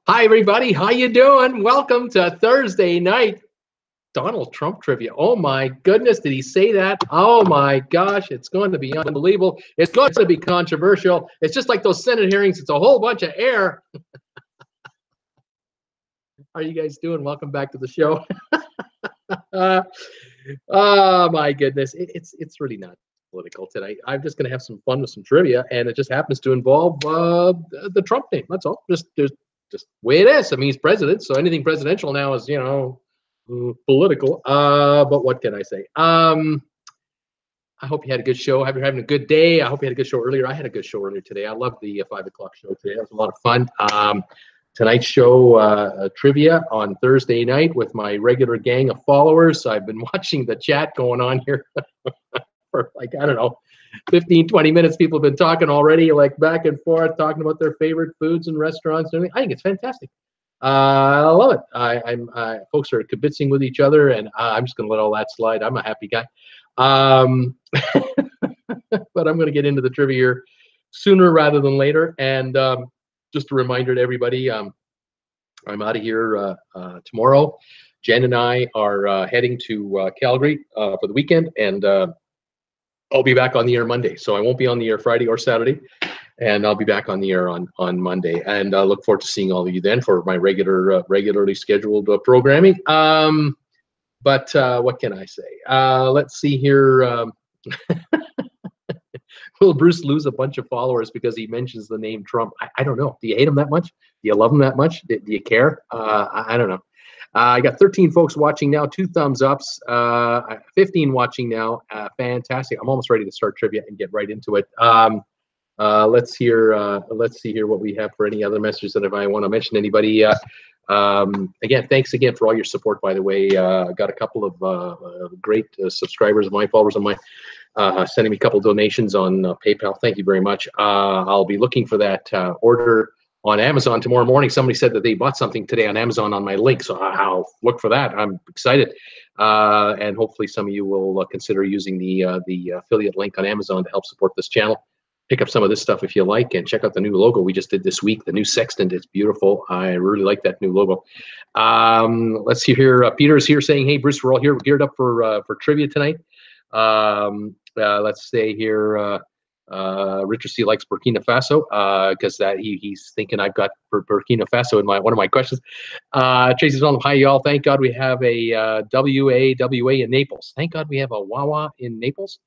Hi, everybody. How you doing? Welcome to Thursday night Donald Trump trivia. Oh, my goodness. Did he say that? Oh, my gosh. It's going to be unbelievable. It's going to be controversial. It's just like those Senate hearings. It's a whole bunch of air. How are you guys doing? Welcome back to the show. Oh, my goodness. It's really not political today. I'm just going to have some fun with some trivia, and it just happens to involve the Trump name. That's all. Just the way it is. I mean, he's president, so anything presidential now is, political. But what can I say? I hope you had a good show. I hope you're having a good day. I hope you had a good show earlier. I had a good show earlier today. I loved the 5 o'clock show today. It was a lot of fun. Tonight's show, trivia on Thursday night with my regular gang of followers. I've been watching the chat going on here for like, I don't know, 15, 20 minutes. People have been talking already, like back and forth, talking about their favorite foods and restaurants and everything. I think it's fantastic. I love it. Folks are kibitzing with each other, and I'm just going to let all that slide. I'm a happy guy. But I'm going to get into the trivia here sooner rather than later. And just a reminder to everybody, I'm out of here tomorrow. Jen and I are heading to Calgary for the weekend, and I'll be back on the air Monday. So I won't be on the air Friday or Saturday, and I'll be back on the air on Monday. And I look forward to seeing all of you then for my regularly scheduled programming. But what can I say? Let's see here. Will Bruce lose a bunch of followers because he mentions the name Trump? I don't know. Do you hate him that much? Do you love him that much? Do you care? I don't know. I got 13 folks watching now, 2 thumbs ups, 15 watching now. Fantastic. I'm almost ready to start trivia and get right into it. Let's see here what we have for any other messages that if I want to mention anybody. Again, thanks again for all your support, by the way. I got a couple of great subscribers of my followers on my sending me a couple donations on PayPal. Thank you very much. I'll be looking for that order on Amazon tomorrow morning. Somebody said that they bought something today on Amazon on my link, so I'll look for that. I'm excited, and hopefully some of you will consider using the affiliate link on Amazon to help support this channel. Pick up some of this stuff if you like, and check out the new logo we just did this week. The new sextant is beautiful. I really like that new logo. Let's see here. Peter's here saying, "Hey Bruce, we're all here. We're geared up for trivia tonight." Let's say here. Richard C likes Burkina Faso because he's thinking I've got Burkina Faso in one of my questions. Tracy's on. Hi y'all. Thank God we have a WA in Naples. Thank God we have a Wawa in Naples.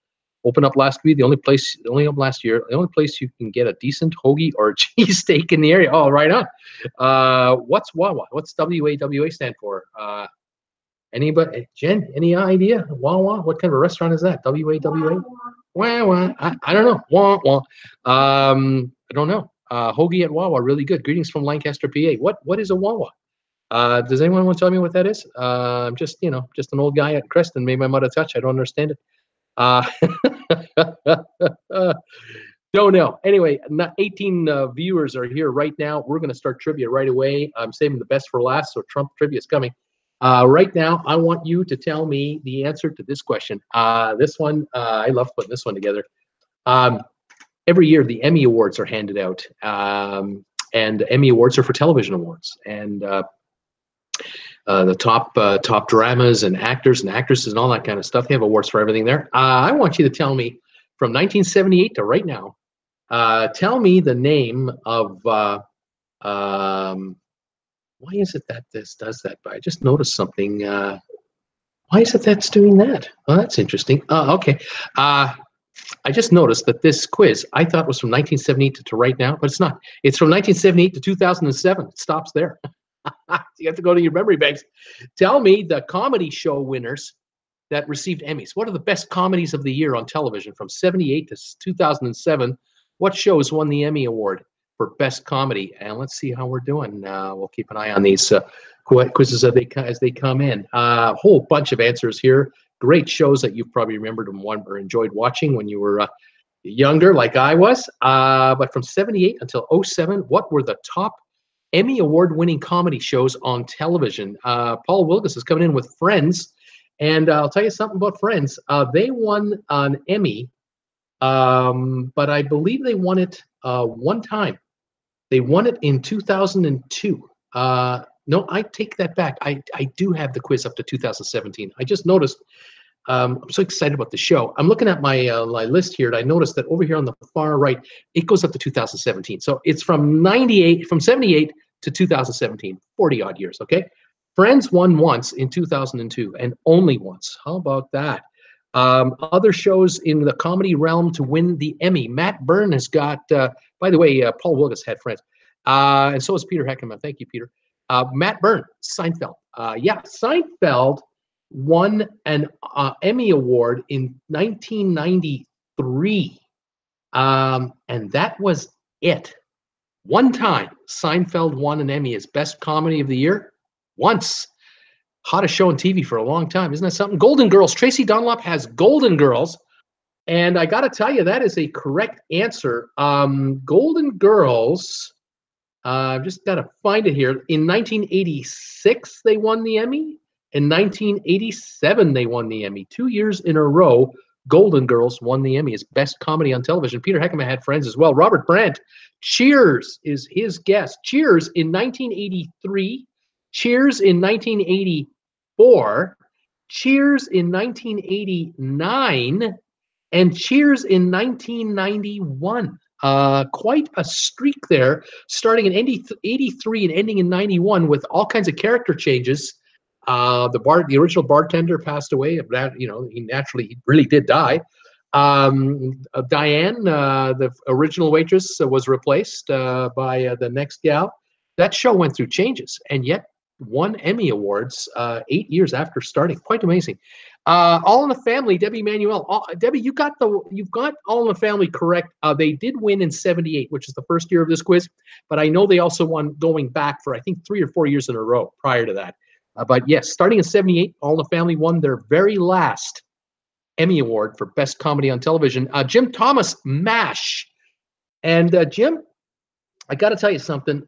Opened up last week. The only place you can get a decent hoagie or cheesesteak in the area. Oh, right on. What's Wawa? What's WA stand for? Anybody? Jen, any idea? Wawa? What kind of a restaurant is that? WA? Wawa. I don't know. Wawa. I don't know. Hoagie at Wawa, really good. Greetings from Lancaster, PA. What is a Wawa? Does anyone want to tell me what that is? I'm just an old guy at Creston. Maybe I'm out of touch. I don't understand it. Don't know. Anyway, 18 viewers are here right now. We're going to start trivia right away. I'm saving the best for last, so Trump trivia is coming. Right now, I want you to tell me the answer to this question. This one, I love putting this one together. Every year, the Emmy Awards are handed out, and Emmy Awards are for television awards. And the top dramas and actors and actresses and all that kind of stuff. They have awards for everything there. I want you to tell me from 1978 to right now. Tell me the name of. Why is it that this does that? But I just noticed something. Why is it that's doing that? Oh, that's interesting. Okay. I just noticed that this quiz I thought was from 1978 to right now, but it's not. It's from 1978 to 2007. It stops there. You have to go to your memory banks. Tell me the comedy show winners that received Emmys. What are the best comedies of the year on television from 78 to 2007? What shows won the Emmy Award for best comedy? And let's see how we're doing. We'll keep an eye on these quizzes as they come in. A whole bunch of answers here. Great shows that you've probably remembered and or enjoyed watching when you were younger, like I was. But from 78 until 07, what were the top Emmy Award-winning comedy shows on television? Paul Wilgus is coming in with Friends, and I'll tell you something about Friends. They won an Emmy, but I believe they won it one time. They won it in 2002. No, I take that back. I do have the quiz up to 2017. I just noticed. I'm so excited about the show. I'm looking at my list here, and I noticed that over here on the far right, it goes up to 2017. So it's from 78 to 2017, 40 odd years. Okay. Friends won once in 2002 and only once. How about that? Other shows in the comedy realm to win the Emmy. Matt Byrne has got, by the way, Paul Wilgus had Friends. And so is Peter Heckman. Thank you, Peter. Matt Byrne, Seinfeld. Yeah, Seinfeld won an Emmy Award in 1993. And that was it. One time, Seinfeld won an Emmy as Best Comedy of the Year. Once. Hottest show on TV for a long time. Isn't that something? Golden Girls. Tracy Dunlop has Golden Girls. And I got to tell you, that is a correct answer. Golden Girls, I've just got to find it here. In 1986, they won the Emmy. In 1987, they won the Emmy. 2 years in a row, Golden Girls won the Emmy as Best Comedy on Television. Peter Heckman had Friends as well. Robert Brandt, Cheers is his guest. Cheers in 1983. Cheers in 1984. Cheers in 1989. And Cheers in 1991. Quite a streak there, starting in 83 and ending in 91 with all kinds of character changes. The original bartender passed away. That, he really did die. Diane, the original waitress, was replaced by the next gal. That show went through changes, and yet won Emmy Awards 8 years after starting. Quite amazing. All in the Family, Debbie Manuel. Debbie, you've got All in the Family correct. They did win in 78, which is the first year of this quiz, but I know they also won going back for, I think, 3 or 4 years in a row prior to that. But yes, starting in 78, All in the Family won their very last Emmy Award for Best Comedy on Television. Jim Thomas, MASH. And Jim, I got to tell you something.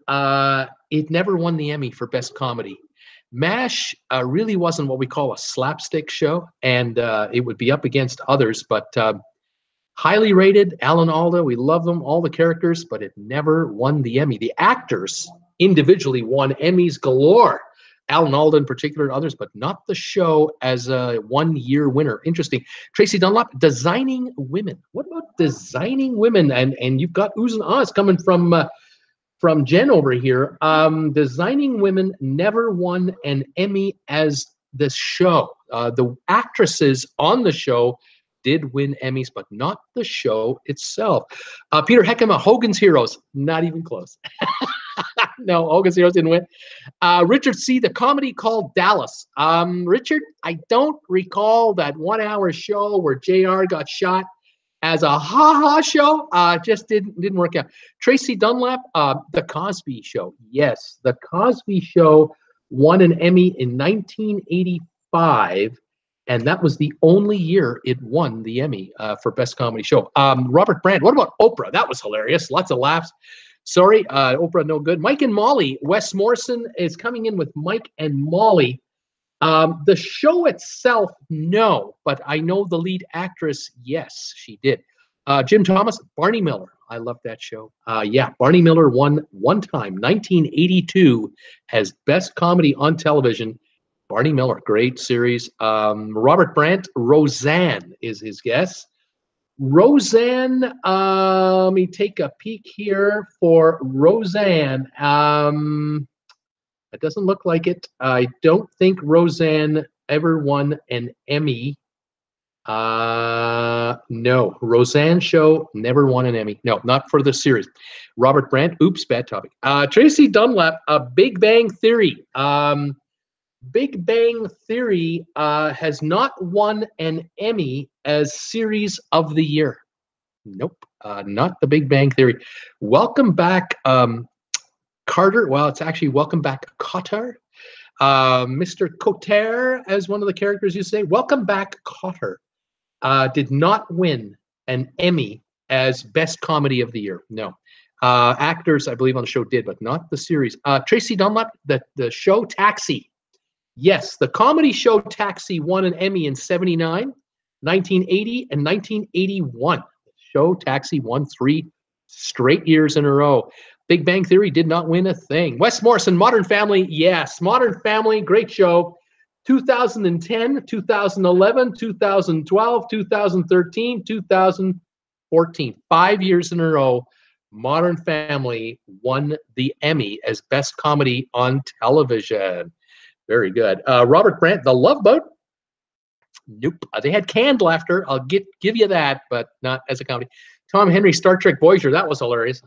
It never won the Emmy for Best Comedy. MASH really wasn't what we call a slapstick show, and it would be up against others, but highly rated. Alan Alda, we love them, all the characters, but it never won the Emmy. The actors individually won Emmys galore. Alan Alda in particular, and others, but not the show as a one-year winner. Interesting. Tracy Dunlop, Designing Women. What about Designing Women? And you've got oohs and ahs coming from Jen over here. Designing Women never won an Emmy as the show. The actresses on the show did win Emmys, but not the show itself. Peter Heckman, Hogan's Heroes. Not even close. No, Hogan's Heroes didn't win. Richard C., the comedy called Dallas. Richard, I don't recall that 1 hour show where JR got shot as a ha-ha show. Just didn't work out. Tracy Dunlap, The Cosby Show. Yes, The Cosby Show won an Emmy in 1985, and that was the only year it won the Emmy for Best Comedy Show. Robert Brandt, what about Oprah? That was hilarious. Lots of laughs. Sorry, Oprah, no good. Mike and Molly. Wes Morrison is coming in with Mike and Molly. The show itself, no, but I know the lead actress, yes, she did. Jim Thomas, Barney Miller. I love that show. Yeah, Barney Miller won one time, 1982, as Best Comedy on Television. Barney Miller, great series. Robert Brandt, Roseanne is his guess. Roseanne, let me take a peek here for Roseanne. It doesn't look like it. I don't think Roseanne ever won an Emmy. No, Roseanne show never won an Emmy. No, not for the series. Robert Brandt, oops, bad topic. Tracy Dunlap, Big Bang Theory. Big Bang Theory has not won an Emmy as Series of the Year. Nope, not the Big Bang Theory. Welcome back, Carter. Well, it's actually Welcome Back, Cotter. Mr. Cotter, as one of the characters you say. Welcome Back, Cotter. Did not win an Emmy as Best Comedy of the Year. No. Actors, I believe, on the show did, but not the series. Tracy Dunlap, the show Taxi. Yes, the comedy show Taxi won an Emmy in 79, 1980, and 1981. The show Taxi won 3 straight years in a row. Big Bang Theory did not win a thing. Wes Morrison, Modern Family, yes. Modern Family, great show. 2010, 2011, 2012, 2013, 2014. 5 years in a row, Modern Family won the Emmy as Best Comedy on Television. Very good. Robert Brandt, The Love Boat. Nope. They had canned laughter. I'll give you that, but not as a comedy. Tom Henry, Star Trek Voyager. That was hilarious.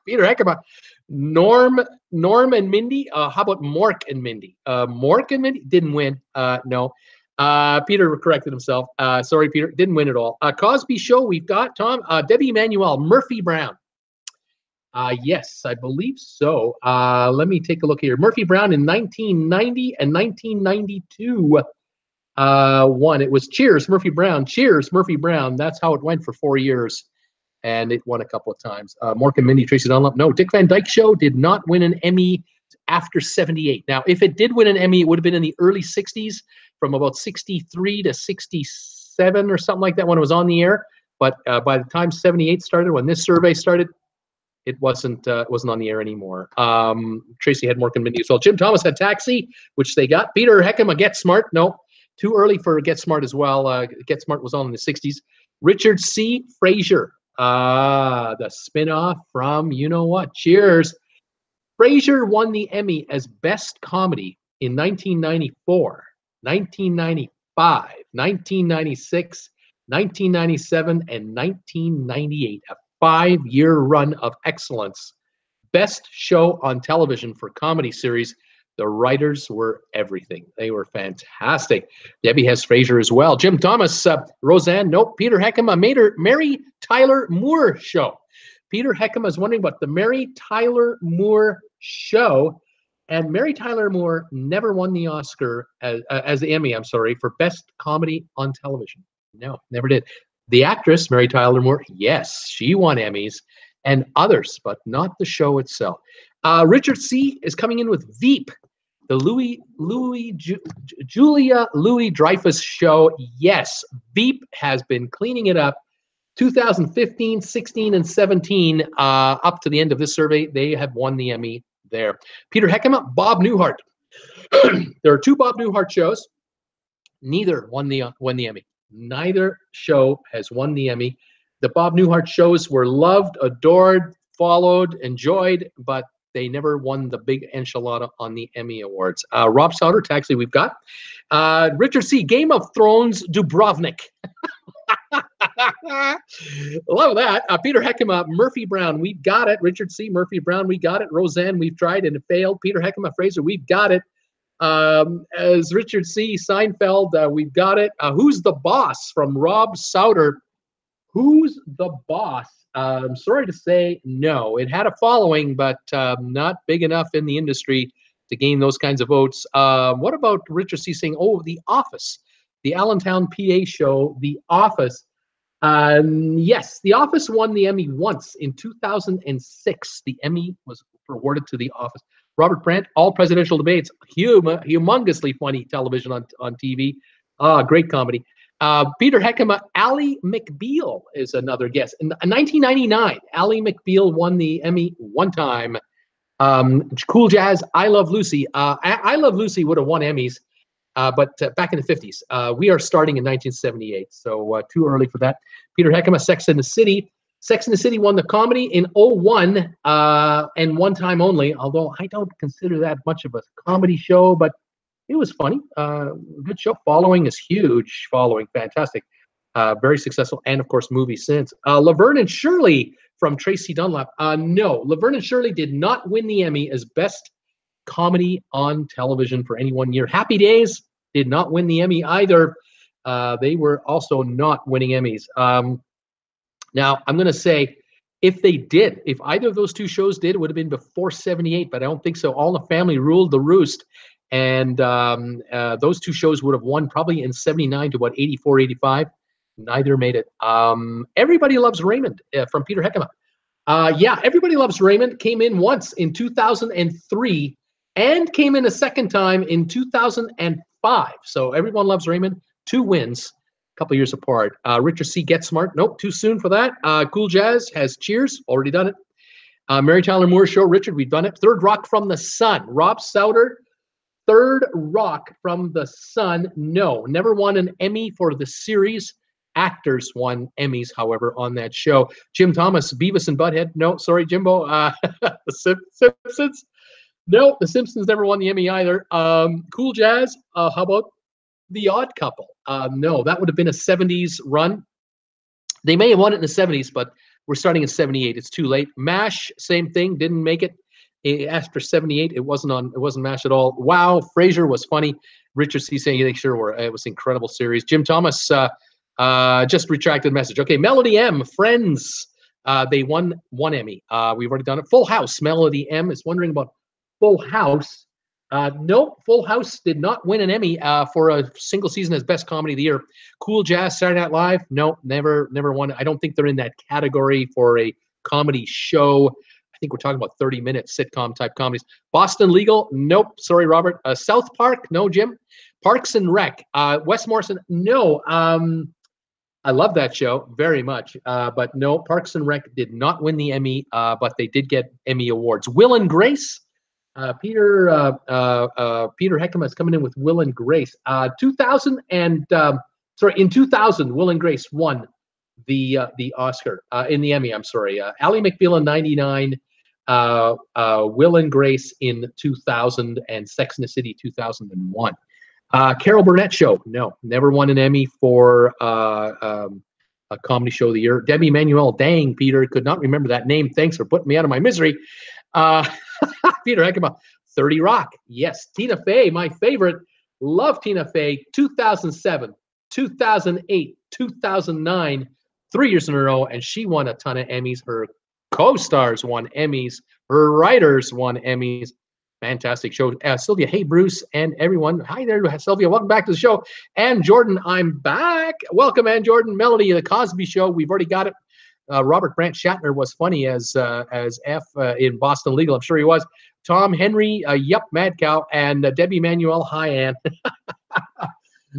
Peter Heckema. Norm and Mindy. How about Mork and Mindy? Mork and Mindy didn't win. No. Peter corrected himself. Sorry, Peter. Didn't win at all. Cosby Show. We've got Tom. Debbie Emanuel. Murphy Brown. Yes, I believe so. Let me take a look here. Murphy Brown in 1990 and 1992 won. It was Cheers, Murphy Brown. Cheers, Murphy Brown. That's how it went for 4 years. And it won a couple of times. Mork and Mindy, Tracy Dunlop. No, Dick Van Dyke Show did not win an Emmy after 78. Now, if it did win an Emmy, it would have been in the early 60s, from about 63 to 67 or something like that when it was on the air. But by the time 78 started, when this survey started, it wasn't on the air anymore. Tracy had Mork and Mindy as well. Jim Thomas had Taxi, which they got. Peter Heckema, Get Smart. No, too early for Get Smart as well. Get Smart was on in the 60s. Richard C. Frazier. The spinoff from you know what? Cheers. Frasier won the Emmy as Best Comedy in 1994, 1995, 1996, 1997, and 1998. A 5-year run of excellence. Best show on television for comedy series. The writers were everything. They were fantastic. Debbie has Frasier as well. Jim Thomas, Roseanne, nope. Peter Heckema, Mary Tyler Moore Show. Peter Heckema is wondering about the Mary Tyler Moore Show. And Mary Tyler Moore never won the Oscar, as the Emmy, I'm sorry, for Best Comedy on Television. No, never did. The actress, Mary Tyler Moore, yes, she won Emmys and others, but not the show itself. Richard C. is coming in with Veep, the Julia Louis-Dreyfus Show. Yes, Veep has been cleaning it up. 2015, 16, and 17, up to the end of this survey, they have won the Emmy there. Peter Heckema, Bob Newhart. There are 2 Bob Newhart shows. Neither won the Emmy. Neither show has won the Emmy. The Bob Newhart shows were loved, adored, followed, enjoyed, but they never won the big enchilada on the Emmy Awards. Rob Sauter, Taxi, we've got. Richard C., Game of Thrones, Dubrovnik. Love that. Peter Heckema, Murphy Brown, we've got it. Richard C., Murphy Brown, we got it. Roseanne, we've tried and it failed. Peter Heckema, Fraser, we've got it. As Richard C., Seinfeld, we've got it. Who's the Boss from Rob Sauter? Who's the Boss? I'm sorry to say no. It had a following, but not big enough in the industry to gain those kinds of votes. What about Richard C. saying, oh, The Office, the Allentown, PA show, The Office? Yes, The Office won the Emmy once in 2006. The Emmy was awarded to The Office. Robert Brandt, All Presidential Debates, humongously funny television on TV. Great comedy. Peter Heckema, Ally McBeal is another guest. In 1999, Ally McBeal won the Emmy one time. Cool Jazz, I Love Lucy. I Love Lucy would have won Emmys, but back in the 50s. We are starting in 1978, so too early for that. Peter Heckema, Sex and the City. Sex and the City won the comedy in 2001 and one time only, although I don't consider that much of a comedy show, but it was funny. Good show. Following is huge. Following, fantastic. Very successful. And, of course, movie since. Laverne and Shirley from Tracy Dunlap. No, Laverne and Shirley did not win the Emmy as Best Comedy on Television for any 1 year. Happy Days did not win the Emmy either. They were also not winning Emmys. Now, I'm going to say, if they did, if either of those 2 shows did, it would have been before 78, but I don't think so. All in the Family ruled the roost. And those 2 shows would have won probably in 79 to, 84, 85. Neither made it. Everybody Loves Raymond from Peter Heckema. Yeah, Everybody Loves Raymond came in once in 2003 and came in a second time in 2005. So Everyone Loves Raymond, 2 wins, a couple years apart. Richard C. Get Smart. Nope, too soon for that. Cool Jazz has Cheers, already done it. Mary Tyler Moore Show, Richard, we've done it. Third Rock from the Sun, Rob Souter. Third Rock from the Sun, no. Never won an Emmy for the series. Actors won Emmys, however, on that show. Jim Thomas, Beavis and Butthead, no, sorry, Jimbo. The Simpsons, no. The Simpsons never won the Emmy either. Cool Jazz, how about The Odd Couple? No, that would have been a 70s run. They may have won it in the 70s, but we're starting in 78. It's too late. MASH, same thing, didn't make it. After 78, it wasn't MASH at all. Wow, Frasier was funny. Richard C saying they sure were. It was an incredible series. Jim Thomas just retracted message. Okay, Melody M, Friends. They won one Emmy. We've already done it. Full House. Melody M is wondering about Full House. Nope, Full House did not win an Emmy for a single season as Best Comedy of the Year. Cool Jazz, Saturday Night Live. No, never won. I don't think they're in that category for a comedy show. I think we're talking about 30-minute sitcom type comedies. Boston Legal, nope. Sorry, Robert. South Park, no, Jim. Parks and Rec, Wes Morrison, no. I love that show very much, but no, Parks and Rec did not win the Emmy, but they did get Emmy Awards. Will and Grace, Peter Heckema is coming in with Will and Grace. In 2000, Will and Grace won the Oscar in the Emmy. I'm sorry. Ally McBeal in '99, Will and Grace in 2000, and Sex and the City 2001. Carol Burnett Show, no, never won an Emmy for a comedy show of the year. Debbie Manuel, dang, Peter, could not remember that name. Thanks for putting me out of my misery. Peter Heckema, 30 Rock, yes. Tina Fey, my favorite, love Tina Fey. 2007, 2008, 2009. 3 years in a row, and she won a ton of Emmys. Her co-stars won Emmys. Her writers won Emmys. Fantastic show. Sylvia, hey, Bruce, and everyone. Hi there, Sylvia. Welcome back to the show. And Jordan, I'm back. Welcome, Ann Jordan. Melody, The Cosby Show. We've already got it. Robert Brant Shatner was funny as F in Boston Legal. I'm sure he was. Tom Henry, yep, Mad Cow, and Debbie Manuel. Hi, Ann.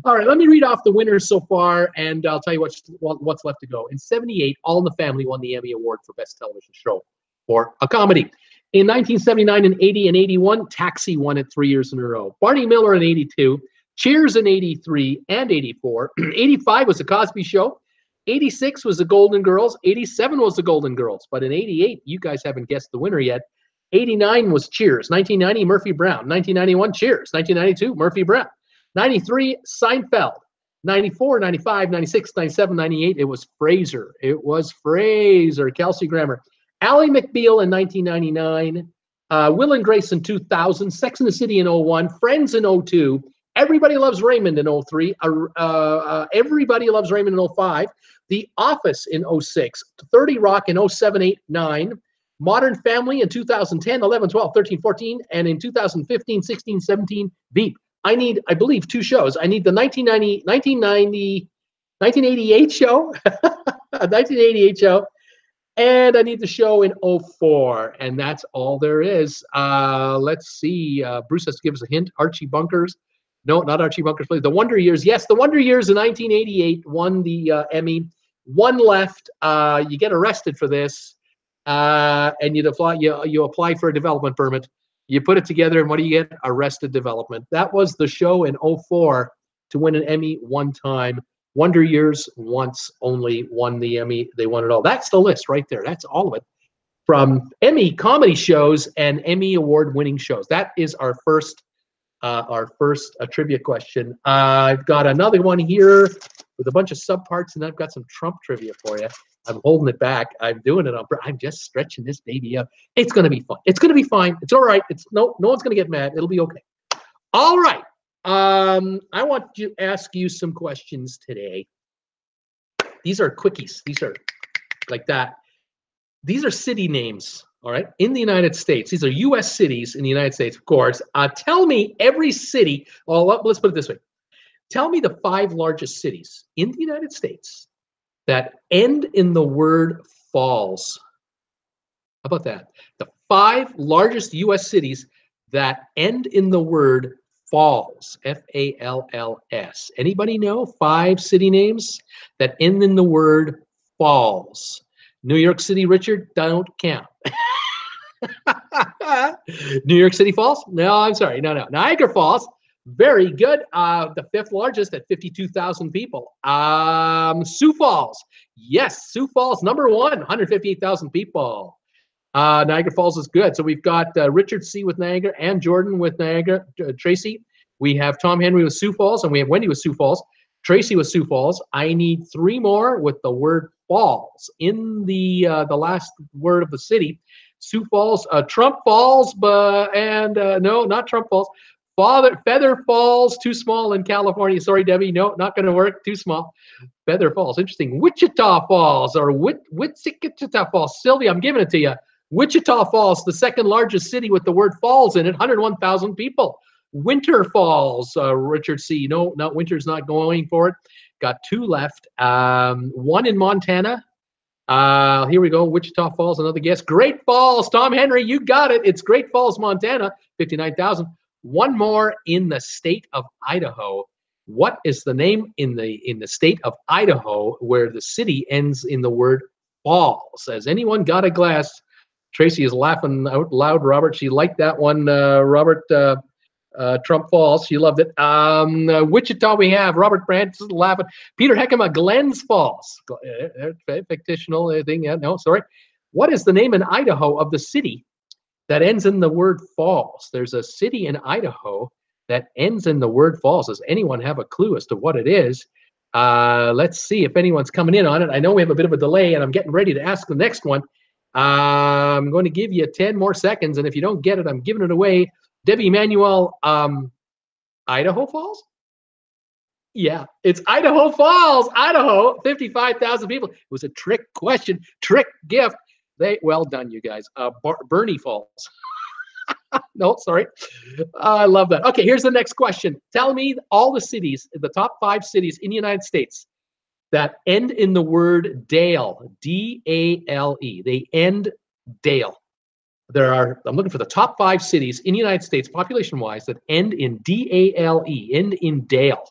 All right, let me read off the winners so far, and I'll tell you what's left to go. In '78, All in the Family won the Emmy Award for Best Television Show for a comedy. In 1979 and '80 and '81, Taxi won it 3 years in a row. Barney Miller in '82, Cheers in '83 and '84. '85 was The Cosby Show. '86 was The Golden Girls. '87 was The Golden Girls. But in '88, you guys haven't guessed the winner yet. '89 was Cheers. 1990, Murphy Brown. 1991, Cheers. 1992, Murphy Brown. 93, Seinfeld. 94, 95, 96, 97, 98, it was Frasier. It was Frasier. Kelsey Grammer. Ally McBeal in 1999. Will and Grace in 2000. Sex and the City in 01. Friends in 02. Everybody Loves Raymond in 03. Everybody Loves Raymond in 05. The Office in 06. 30 Rock in 07, 8, 9. Modern Family in 2010, 11, 12, 13, 14. And in 2015, 16, 17, Veep. I need, I believe, two shows. I need the 1988 show, 1988 show, and I need the show in 04, and that's all there is. Let's see. Bruce has to give us a hint. Archie Bunkers. No, not Archie Bunkers, please. The Wonder Years. Yes, The Wonder Years in 1988 won the Emmy. One left. You get arrested for this, and you apply for a development permit. You put it together, and what do you get? Arrested Development. That was the show in 04 to win an Emmy one time. Wonder Years once only won the Emmy. They won it all. That's the list right there. That's all of it. From Emmy comedy shows and Emmy Award-winning shows. That is our first trivia question. I've got another one here with a bunch of subparts, and I've got some Trump trivia for you. I'm holding it back. I'm doing it I'm just stretching this baby up. It's going to be fun. It's going to be fine. It's all right. No one's going to get mad. It'll be okay. All right. I want to ask you some questions today. These are quickies. These are like that. These are city names, all right, in the United States. These are U.S. cities in the United States, of course. Tell me every city. Well, let's put it this way. Tell me the 5 largest cities in the United States that end in the word falls. How about that? The 5 largest U.S. cities that end in the word falls. F-A-L-L-S. Anybody know 5 city names that end in the word falls? New York City, Richard, don't count. New York City Falls? No, I'm sorry. No. Niagara Falls. Very good. The fifth largest at 52,000 people. Sioux Falls. Yes, Sioux Falls, number one, 158,000 people. Niagara Falls is good. So we've got Richard C. with Niagara and Jordan with Niagara, Tracy. We have Tom Henry with Sioux Falls, and we have Wendy with Sioux Falls. Tracy with Sioux Falls. I need three more with the word falls in the last word of the city. Sioux Falls, Trump Falls, no, not Trump Falls. Feather Falls, too small in California. Sorry, Debbie, no, not going to work. Too small. Feather Falls, interesting. Wichita Falls or Wichita Falls. Sylvia, I'm giving it to you. Wichita Falls, the second largest city with the word falls in it, 101,000 people. Winter Falls, Richard C. No, Winter's not going for it. Got two left. One in Montana. Here we go. Wichita Falls, another guess. Great Falls, Tom Henry, you got it. It's Great Falls, Montana, 59,000. One more in the state of Idaho. What is the name in the state of Idaho where the city ends in the word falls? Has anyone got a glass? Tracy is laughing out loud, Robert. She liked that one, Robert. Trump Falls. She loved it. Wichita we have. Robert Brandt is laughing. Peter Heckema, Glens Falls. Fictional thing. Yeah, no, sorry. What is the name in Idaho of the city that ends in the word falls? There's a city in Idaho that ends in the word falls. Does anyone have a clue as to what it is? Let's see if anyone's coming in on it. I know we have a bit of a delay, and I'm getting ready to ask the next one. I'm going to give you 10 more seconds, and if you don't get it, I'm giving it away. Debbie Emanuel, Idaho Falls? Yeah, it's Idaho Falls, Idaho, 55,000 people. It was a trick question, trick gift. Well done, you guys. Bernie Falls. No, sorry. I love that. Okay, here's the next question. Tell me all the cities, the top 5 cities in the United States that end in the word Dale, D-A-L-E. They end Dale. I'm looking for the top 5 cities in the United States, population-wise, that end in D-A-L-E, end in Dale.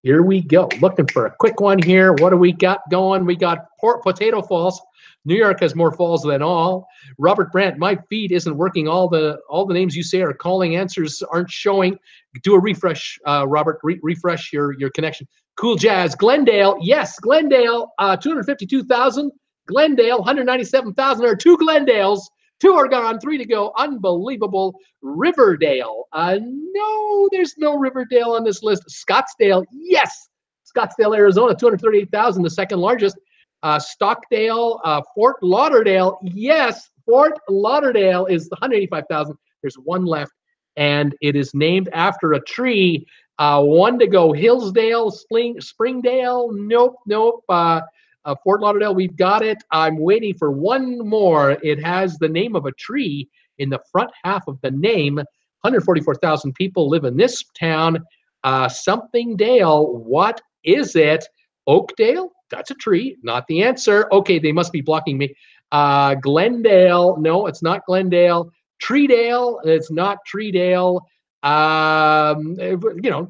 Here we go. Looking for a quick one here. What do we got going? We got Potato Falls. New York has more falls than all. Robert Brandt, my feed isn't working. All the names you say are calling. Answers aren't showing. Do a refresh, Robert. Refresh your connection. Cool Jazz. Glendale. Yes, Glendale. 252,000. Glendale, 197,000. There are 2 Glendales. 2 are gone, 3 to go. Unbelievable. Riverdale. No, there's no Riverdale on this list. Scottsdale. Yes. Scottsdale, Arizona, 238,000, the second largest. Stockdale, Fort Lauderdale. Yes, Fort Lauderdale is 185,000. There's 1 left, and it is named after a tree. 1 to go. Hillsdale, Springdale. Nope. Fort Lauderdale, we've got it. I'm waiting for 1 more. It has the name of a tree in the front half of the name. 144,000 people live in this town. Something Dale. What is it? Oakdale? That's a tree. Not the answer. Okay, they must be blocking me. Glendale. No, it's not Glendale. Treedale. It's not Treedale.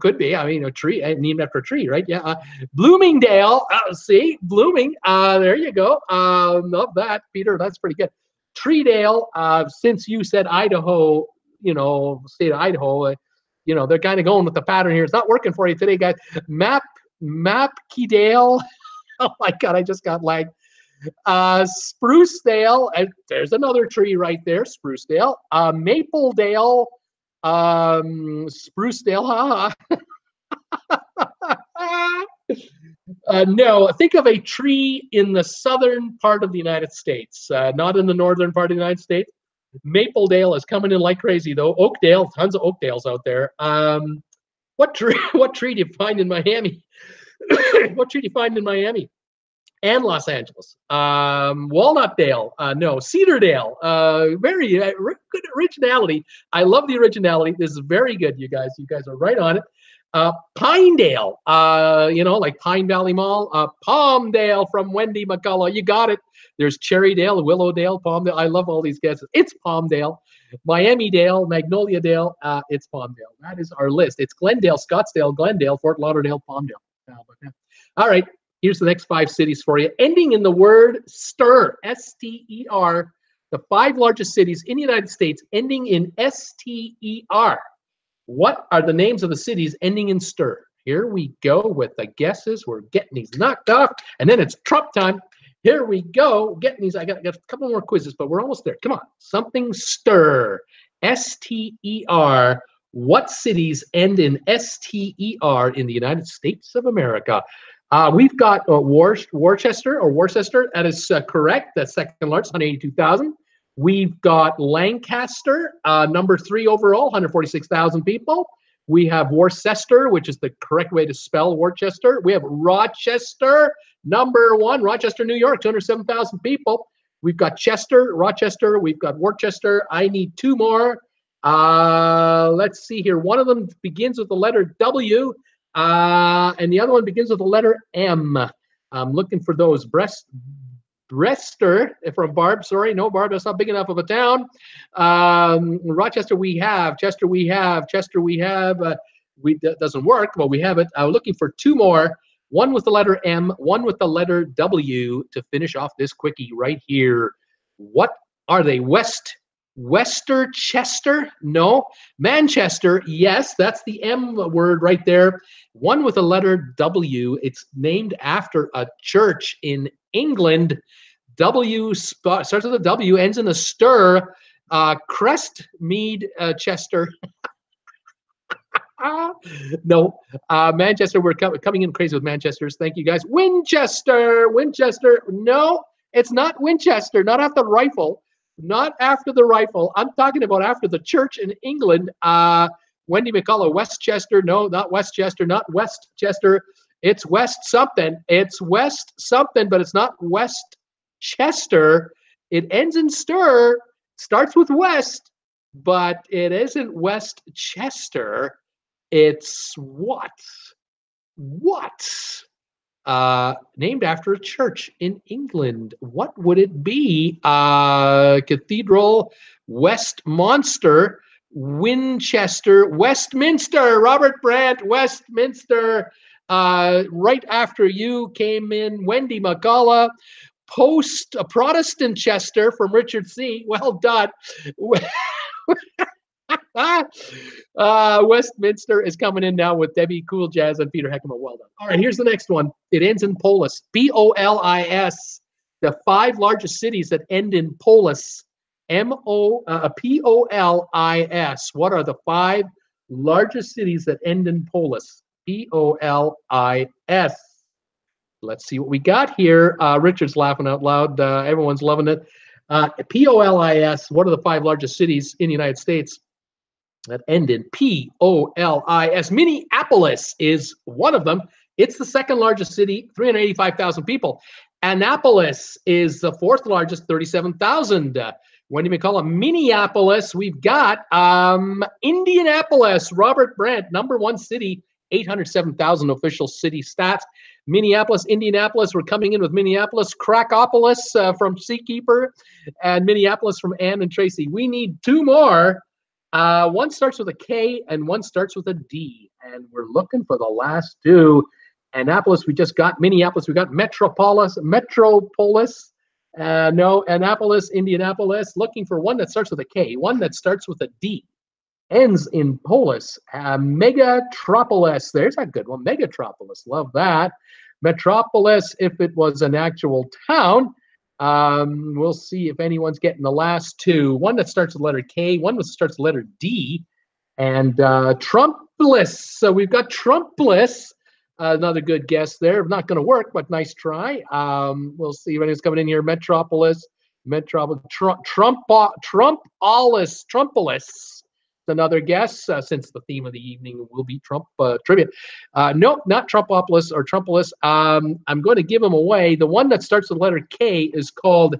Could be. I mean, a tree named after a tree, right? Yeah. Bloomingdale. See, Blooming. There you go. Love that, Peter. That's pretty good. Treedale. Since you said Idaho, state of Idaho, they're kind of going with the pattern here. It's not working for you today, guys. Mapkydale. Oh my God, I just got lagged. Sprucedale. There's another tree right there. Sprucedale. Mapledale. Sprucedale, no, think of a tree in the southern part of the United States, not in the northern part of the United States. Mapledale is coming in like crazy, though. Oakdale, tons of Oakdales out there. What tree do you find in Miami? What tree do you find in Miami? And Los Angeles. Walnutdale, no. Cedardale, very good originality. I love the originality. This is very good, you guys. You guys are right on it. Pinedale, like Pine Valley Mall. Palmdale from Wendy McCullough. You got it. There's Cherrydale, Willowdale, Palmdale. I love all these guesses. It's Palmdale. Miami-dale, Magnolia-dale. It's Palmdale. That is our list. It's Glendale, Scottsdale, Glendale, Fort Lauderdale, Palmdale. All right. Here's the next 5 cities for you. Ending in the word stir, S-T-E-R. The 5 largest cities in the United States ending in S-T-E-R. What are the names of the cities ending in stir? Here we go with the guesses. We're getting these knocked off, and then it's Trump time. Here we go, getting these. I got a couple more quizzes, but we're almost there. Come on, something stir, S-T-E-R. What cities end in S-T-E-R in the United States of America? We've got Worcester. That is correct. That's second largest, 182,000. We've got Lancaster, number 3 overall, 146,000 people. We have Worcester, which is the correct way to spell Worcester. We have Rochester, number 1, Rochester, New York, 207,000 people. We've got Chester, Rochester. We've got Worcester. I need 2 more. Let's see here. One of them begins with the letter W, and the other one begins with the letter M. I'm looking for those. Brester, from Barb. Sorry, no, Barb, that's not big enough of a town. Rochester we have. Chester we have. That doesn't work, but we have it. I'm looking for 2 more. One with the letter M, one with the letter W to finish off this quickie right here. What are they? Westerchester? No. Manchester? Yes, that's the M word right there. One with the letter W. It's named after a church in England. W starts with a W, ends in a stir. Crestmead Chester. No, Manchester. We're coming in crazy with Manchesters. Thank you guys. Winchester. No, it's not Winchester. Not after the rifle. Not after the rifle. I'm talking about after the church in England. Wendy McCullough. Westchester. No, not Westchester. Not Westchester. It's West something. It's West something, but it's not Westchester. It ends in stir. Starts with West, but it isn't Westchester. It's what? Named after a church in England. What would it be? Cathedral, Westminster, Winchester, Westminster. Robert Brandt, Westminster. Right after you came in Wendy McCullough. Protestant Chester from Richard C. Well done. Westminster is coming in now with Debbie Cool Jazz and Peter Heckman. Well done. All right, here's the next one. It ends in polis. P-O-L-I-S. The 5 largest cities that end in polis. P-O-L-I-S. What are the 5 largest cities that end in polis? P-O-L-I-S. Let's see what we got here. Richard's laughing out loud. Everyone's loving it. P-O-L-I-S. What are the 5 largest cities in the United States that end in P-O-L-I-S? Minneapolis is one of them. It's the 2nd largest city, 385,000 people. Annapolis is the 4th largest, 37,000. Wendy McCullough. Minneapolis. We've got Indianapolis. Robert Brandt, number 1 city, 807,000 official city stats. Minneapolis, Indianapolis. We're coming in with Minneapolis. Crackopolis from Seakeeper, and Minneapolis from Ann and Tracy. We need 2 more. One starts with a K and one starts with a D, and we're looking for the last 2. Annapolis, we just got. Minneapolis, we got Metropolis. No, Annapolis, Indianapolis. Looking for one that starts with a K, one that starts with a D, ends in polis. Megatropolis. There's a good one. Megatropolis. Love that. Metropolis, if it was an actual town. We'll see if anyone's getting the last 2. One that starts with the letter K, one that starts with the letter D, and Trumpolis. So we've got Trumpolis. Another good guess there. Not going to work, but nice try. We'll see if anyone's coming in here. Metropolis. Trumpolis. Another guess, since the theme of the evening will be Trump trivia. Nope, not Trumpopolis or Trumpolis. I'm going to give them away. The one that starts with the letter K is called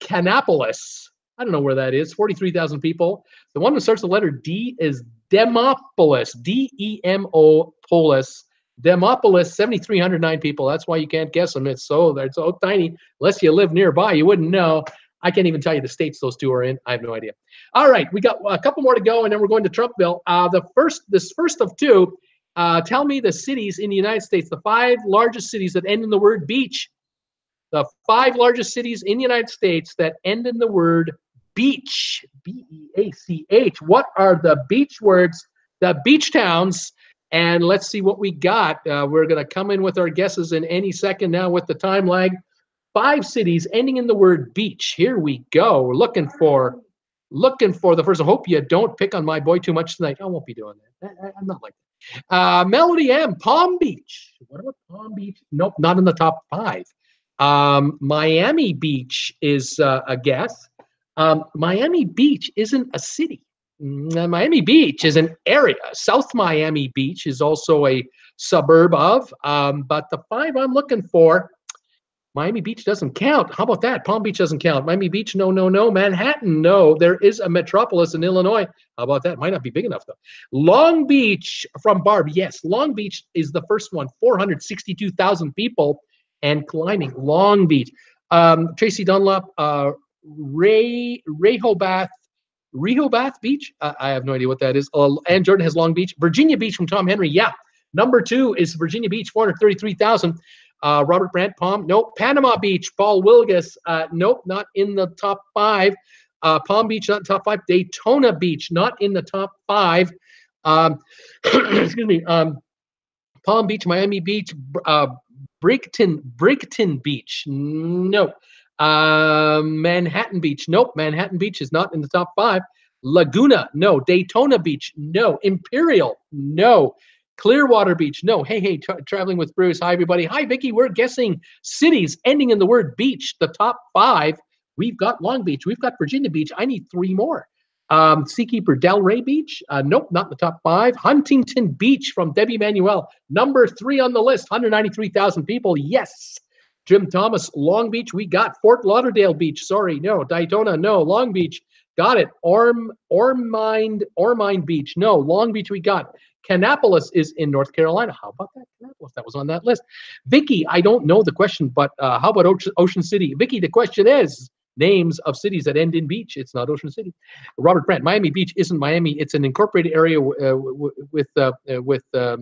Canapolis. I don't know where that is. 43,000 people. The one that starts with the letter D is Demopolis. D-E-M-O Polis. Demopolis, 7,309 people. That's why you can't guess them. They're so tiny. Unless you live nearby, you wouldn't know. I can't even tell you the states those 2 are in. I have no idea. All right, we got a couple more to go, and then we're going to Trumpville. This first of 2, tell me the cities in the United States, the 5 largest cities that end in the word beach. The 5 largest cities in the United States that end in the word beach, B-E-A-C-H. What are the beach words, the beach towns? And let's see what we got. We're going to come in with our guesses in any second now with the time lag. 5 cities ending in the word beach. Here we go. We're looking for the first. I hope you don't pick on my boy too much tonight. I won't be doing that. I'm not like that. Melody M, Palm Beach. What about Palm Beach? Nope, not in the top 5. Miami Beach is a guess. Miami Beach isn't a city. Miami Beach is an area. South Miami Beach is also a suburb of, but the 5 I'm looking for, Miami Beach doesn't count. How about that? Palm Beach doesn't count. Miami Beach, no, no, no. Manhattan, no. There is a metropolis in Illinois. How about that? Might not be big enough, though. Long Beach from Barb. Yes, Long Beach is the first one. 462,000 people and climbing. Long Beach. Tracy Dunlop, Rehoboth Beach. I have no idea what that is. Ann Jordan has Long Beach. Virginia Beach from Tom Henry. Yeah. Number 2 is Virginia Beach, 433,000. Robert Brandt, Palm. Nope. Panama Beach, Paul Wilgus. Nope, not in the top 5. Palm Beach, not in the top 5. Daytona Beach, not in the top 5. Excuse me. Palm Beach, Miami Beach, Brighton Beach. Nope. Manhattan Beach. Nope. Manhattan Beach is not in the top 5. Laguna. No. Daytona Beach. No. Imperial. No. Clearwater Beach. No. Hey, traveling with Bruce. Hi, everybody. Hi, Vicky. We're guessing cities ending in the word beach. The top 5. We've got Long Beach. We've got Virginia Beach. I need 3 more. Seakeeper Delray Beach. Nope, not in the top 5. Huntington Beach from Debbie Manuel. Number 3 on the list. 193,000 people. Yes. Jim Thomas, Long Beach. We got Fort Lauderdale Beach. Sorry, no. Daytona, no. Long Beach. Got it. Ormine Beach. No. Long Beach we got. Kannapolis is in North Carolina. How about that? Kannapolis, that was on that list. Vicky, I don't know the question, but how about Ocean City? Vicky, the question is names of cities that end in beach. It's not Ocean City. Robert Brandt, Miami Beach isn't Miami. It's an incorporated area with a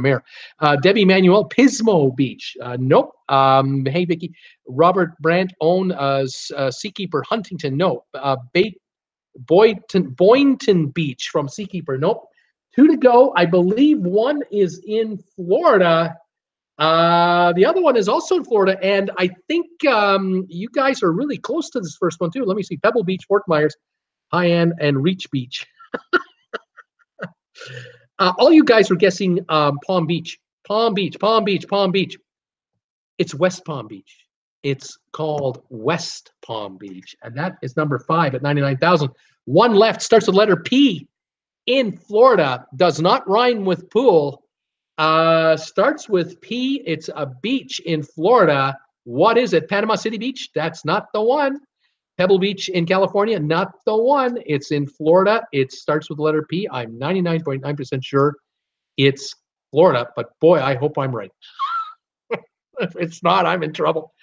mayor. Debbie Manuel, Pismo Beach. Nope. Hey, Vicky. Robert Brandt own Seakeeper Huntington. No. Boynton Beach from Seakeeper. Nope. 2 to go. I believe 1 is in Florida. The other one is also in Florida, and I think you guys are really close to this first one too. Let me see: Pebble Beach, Fort Myers, High-End, and Reach Beach. All you guys are guessing Palm Beach. Palm Beach. It's West Palm Beach. It's called West Palm Beach, and that is number 5 at 99,000. 1 left, starts with the letter P. In Florida, does not rhyme with pool. Starts with P. It's a beach in Florida. What is it? Panama City Beach? That's not the one. Pebble Beach in California? Not the one. It's in Florida. It starts with the letter P. I'm 99.9% sure it's Florida, but boy, I hope I'm right. If it's not, I'm in trouble.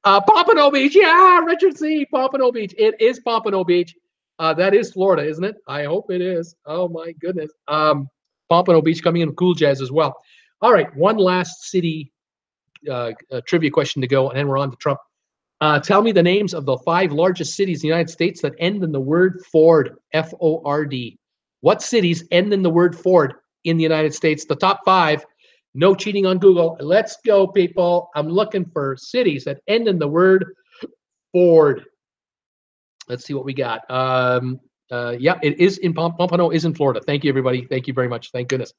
Pompano Beach. Yeah, Richard C. Pompano Beach. It is Pompano Beach. That is Florida, isn't it? I hope it is. Oh, my goodness. Pompano Beach coming in with Cool Jazz as well. All right, one last city trivia question to go, and then we're on to Trump. Tell me the names of the 5 largest cities in the United States that end in the word Ford, F-O-R-D. What cities end in the word Ford in the United States? The top 5. No cheating on Google. Let's go, people. I'm looking for cities that end in the word Ford. Let's see what we got. Yeah, it is in Pompano is in Florida. Thank you, everybody. Thank you very much. Thank goodness.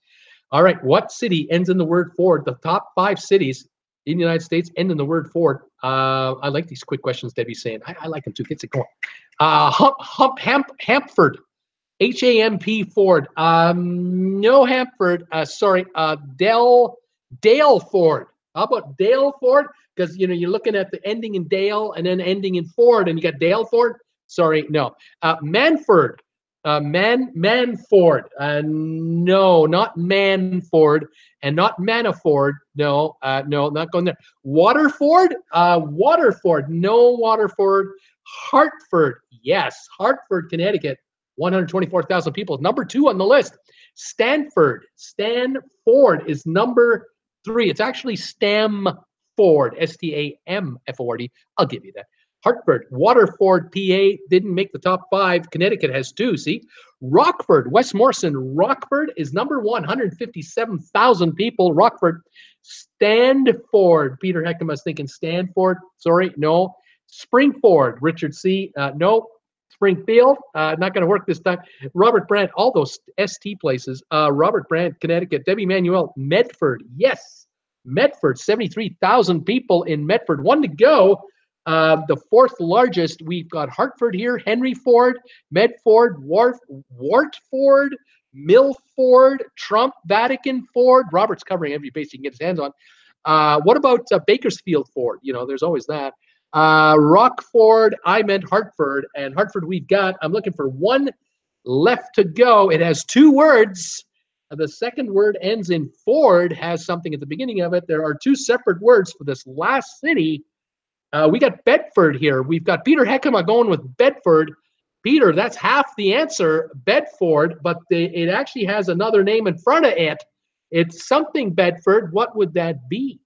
All right, what city ends in the word Ford? The top 5 cities in the United States end in the word Ford. I like these quick questions Debbie's saying. I like them too. Get it going. Hampford. H-A-M-P Ford. No Hampford. Sorry. Dale Ford. How about Dale Ford? Because you're looking at the ending in Dale and then ending in Ford, and you got Dale Ford. Sorry, no. Manford. Manford. No, not Manford, and not Manaford. No, no, not going there. Waterford. Waterford. No Waterford. Hartford. Yes, Hartford, Connecticut. 124,000 people. Number 2 on the list. Stanford. Stanford is number 3. It's actually Stamford. S-T-A-M-F-O-R-D. I'll give you that. Hartford, Waterford, PA didn't make the top 5. Connecticut has 2. See, Rockford, West Morrison. Rockford is number 1, 157,000 people. Rockford, Stanford. Peter Heckham was thinking Stanford. Sorry, no. Springford, Richard C. No. Springfield, not going to work this time. Robert Brandt, all those ST places. Robert Brandt, Connecticut. Debbie Manuel, Medford. Yes, Medford, 73,000 people in Medford. 1 to go. The 4th largest, we've got Hartford here, Henry Ford, Medford, Wartford, Milford, Trump, Vatican Ford. Robert's covering every base he can get his hands on. What about Bakersfield Ford? You know, there's always that. Rockford, I meant Hartford, and Hartford we've got. I'm looking for 1 left to go. It has 2 words. The second word ends in Ford, has something at the beginning of it. There are 2 separate words for this last city. We got Bedford here. We've got Peter Heckham going with Bedford. Peter, that's half the answer, Bedford, but it actually has another name in front of it. It's something Bedford. What would that be?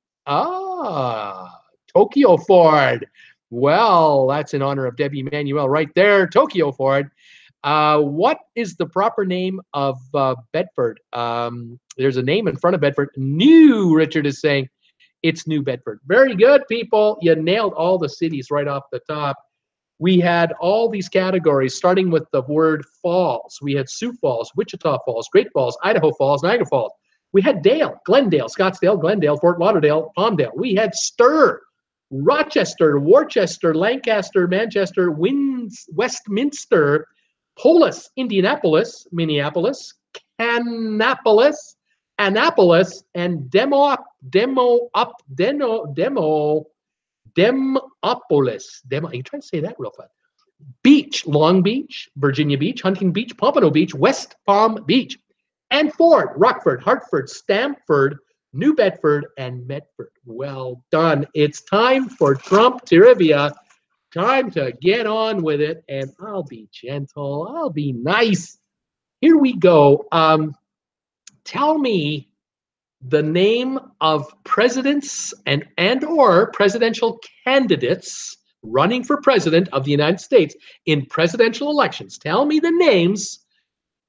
Tokyo Ford. Well, that's in honor of Debbie Manuel right there. Tokyo Ford. What is the proper name of Bedford? There's a name in front of Bedford. New, Richard is saying. It's New Bedford. Very good, people. You nailed all the cities right off the top. We had all these categories, starting with the word falls. We had Sioux Falls, Wichita Falls, Great Falls, Idaho Falls, Niagara Falls. We had Dale, Glendale, Scottsdale, Glendale, Fort Lauderdale, Palmdale. We had Stir, Rochester, Worcester, Lancaster, Manchester, Westminster, Polis, Indianapolis, Minneapolis, Annapolis, and Demopolis. You try to say that real fast. Beach, Long Beach, Virginia Beach, Huntington Beach, Pompano Beach, West Palm Beach, and Ford, Rockford, Hartford, Stamford, New Bedford, and Medford. Well done. It's time for Trump trivia. Time to get on with it, and I'll be gentle. I'll be nice. Here we go. Tell me the name of presidents and or presidential candidates running for president of the United States in presidential elections. Tell me the names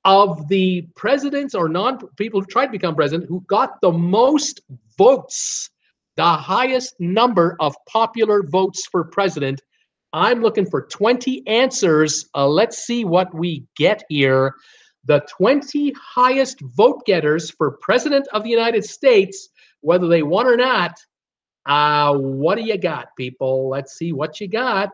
of the presidents or people who tried to become president who got the most votes, the highest number of popular votes for president. I'm looking for 20 answers. Let's see what we get here. The 20 highest vote getters for president of the United States, whether they won or not. What do you got, people? Let's see what you got.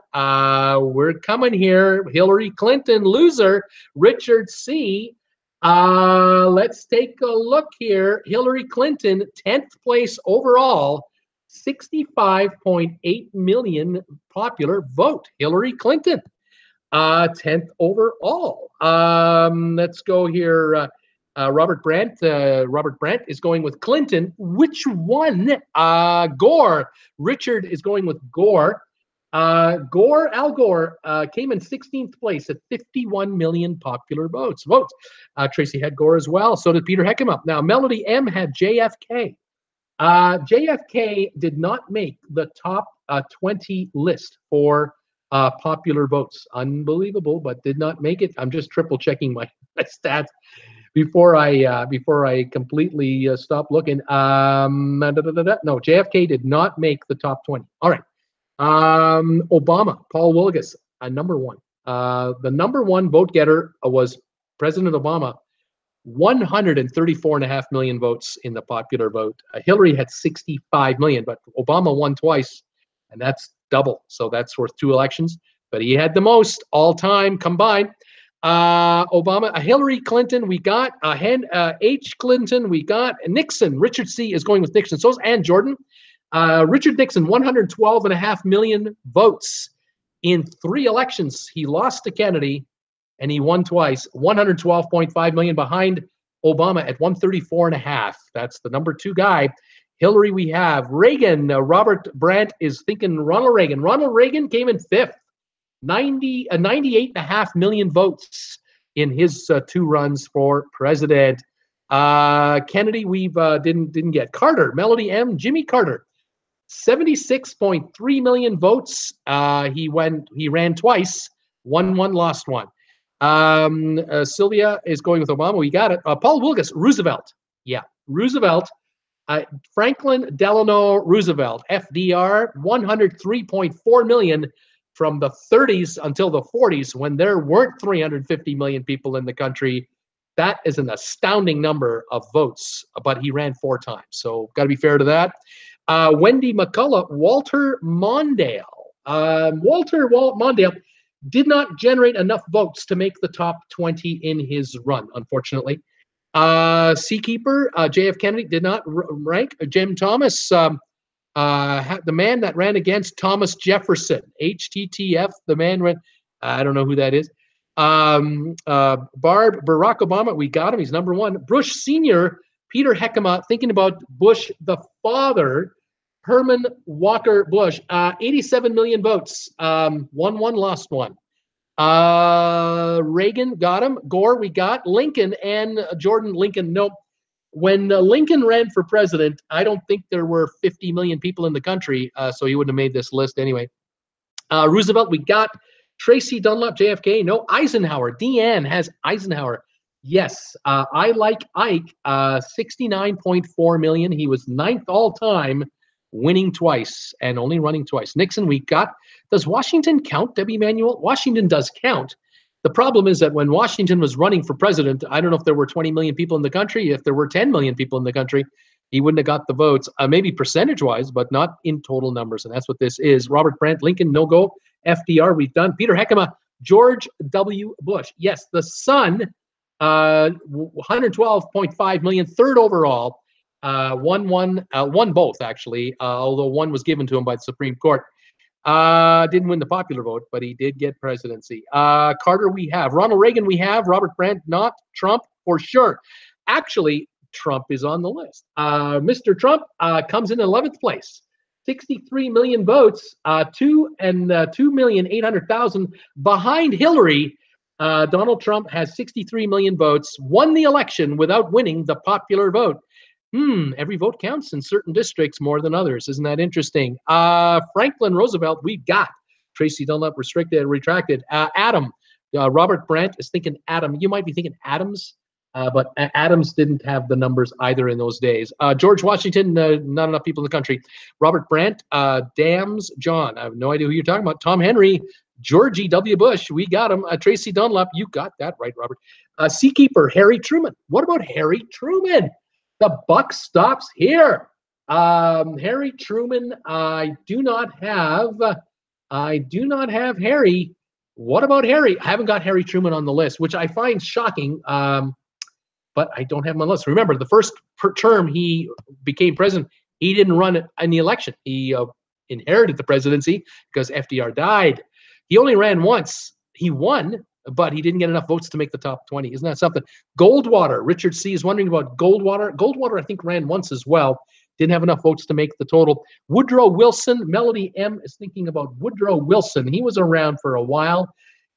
We're coming here. Hillary Clinton, loser. Richard C. Let's take a look here. Hillary Clinton, 10th place overall, 65.8 million popular vote. Hillary Clinton. 10th overall. Let's go here. Robert Brandt. Robert Brandt is going with Clinton. Which one? Gore. Richard is going with Gore. Al Gore came in 16th place at 51 million popular votes. Tracy had Gore as well. So did Peter Heckham up. Now, Melody M had JFK. JFK did not make the top 20 list for popular votes. Unbelievable, but did not make it. I'm just triple checking my stats before I completely stop looking. No, JFK did not make the top 20. All right. Obama, Paul Willigus, number 1. The number 1 vote getter was President Obama. 134.5 million votes in the popular vote. Hillary had 65 million, but Obama won twice, and that's double. So that's worth 2 elections, but he had the most all time combined. Obama, Hillary Clinton, we got H. Clinton, we got Nixon. Richard C. is going with Nixon. So is Ann Jordan. Richard Nixon, 112.5 million votes in 3 elections. He lost to Kennedy, and he won twice. 112.5 million behind Obama at 134.5. That's the number 2 guy. Hillary, we have Reagan. Robert Brandt is thinking Ronald Reagan. Ronald Reagan came in 5th, 98.5 million votes in his 2 runs for president. Kennedy, we didn't get. Carter, Melody M, Jimmy Carter. 76.3 million votes. He ran twice, won one, lost one. Sylvia is going with Obama. We got it. Paul Wilgus, Roosevelt. Yeah, Roosevelt. Franklin Delano Roosevelt, FDR, 103.4 million from the 30s until the 40s, when there weren't 350 million people in the country. That is an astounding number of votes, but he ran 4 times. So got to be fair to that. Wendy McCullough, Walter Mondale. Walter Mondale did not generate enough votes to make the top 20 in his run, unfortunately. Seakeeper, J.F. Kennedy did not rank. Jim Thomas, the man that ran against Thomas Jefferson, HTTF, the man ran, I don't know who that is. Barack Obama, we got him, he's number 1. Bush Sr., Peter Heckema, thinking about Bush the father, Herman Walker Bush, 87 million votes, won one, lost one. Reagan got him. Gore we got. Lincoln and Jordan Lincoln. Nope. When Lincoln ran for president, I don't think there were 50 million people in the country, so he wouldn't have made this list anyway. Roosevelt we got. Tracy Dunlop, JFK. No. Eisenhower. Deanne has Eisenhower. Yes. I like Ike. 69.4 million. He was 9th all time, winning twice and only running twice. Nixon we got. Does Washington count, Debbie Manuel? Washington does count. The problem is that when Washington was running for president, I don't know if there were 20 million people in the country. If there were 10 million people in the country, he wouldn't have got the votes, maybe percentage-wise, but not in total numbers. And that's what this is. Robert Brandt, Lincoln, no go. FDR, we've done. Peter Heckema, George W. Bush. Yes, the son, 112.5 million, 3rd overall. Won both, actually, although one was given to him by the Supreme Court. Didn't win the popular vote, but he did get presidency. Carter we have. Ronald Reagan we have. Robert Brandt not. Trump for sure. Actually, Trump is on the list. Mr. Trump comes in 11th place. 63 million votes, 2,800,000 behind Hillary. Donald Trump has 63 million votes, won the election without winning the popular vote. Every vote counts in certain districts more than others. Isn't that interesting? Franklin Roosevelt, we got. Tracy Dunlop, retracted. Adam, Robert Brandt is thinking Adam. You might be thinking Adams, but Adams didn't have the numbers either in those days. George Washington, not enough people in the country. Robert Brandt, Dams John. I have no idea who you're talking about. Tom Henry, Georgie W. Bush, we got him. Tracy Dunlop, you got that right, Robert. Seakeeper, Harry Truman. What about Harry Truman? The buck stops here. Harry Truman, I do not have Harry. What about Harry? I haven't got Harry Truman on the list, which I find shocking, but I don't have him on the list. Remember, the first term he became president, he didn't run in the election. He inherited the presidency because FDR died. He only ran once. He won, but he didn't get enough votes to make the top 20. Isn't that something? Goldwater, Richard C. is wondering about Goldwater. Goldwater, I think, ran once as well. Didn't have enough votes to make the total. Woodrow Wilson, Melody M. is thinking about Woodrow Wilson. He was around for a while.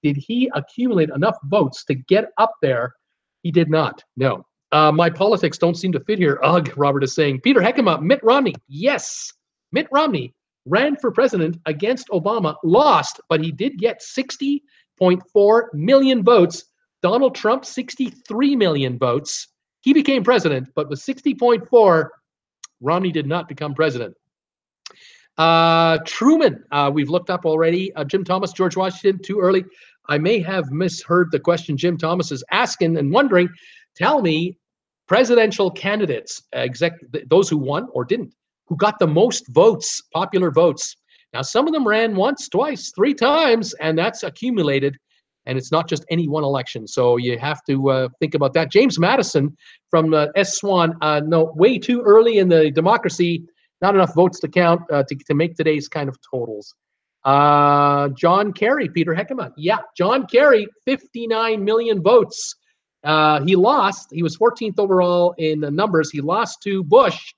Did he accumulate enough votes to get up there? He did not, no. My politics don't seem to fit here. Ugh, Robert is saying. Peter Heckema, Mitt Romney. Yes, Mitt Romney ran for president against Obama, lost, but he did get 60.4 million votes. Donald Trump, 63 million votes. He became president, but with 60.4, Romney did not become president. Truman, we've looked up already. Jim Thomas, George Washington, too early. I may have misheard the question Jim Thomas is asking and wondering. Tell me, presidential candidates, those who won or didn't, who got the most votes, popular votes. Now, some of them ran once, twice, 3 times, and that's accumulated. And it's not just any one election. So you have to think about that. James Madison from S. Swan, no, way too early in the democracy. Not enough votes to count to make today's kind of totals. John Kerry, Peter Heckema. Yeah, John Kerry, 59 million votes. He lost. He was 14th overall in the numbers. He lost to Bush,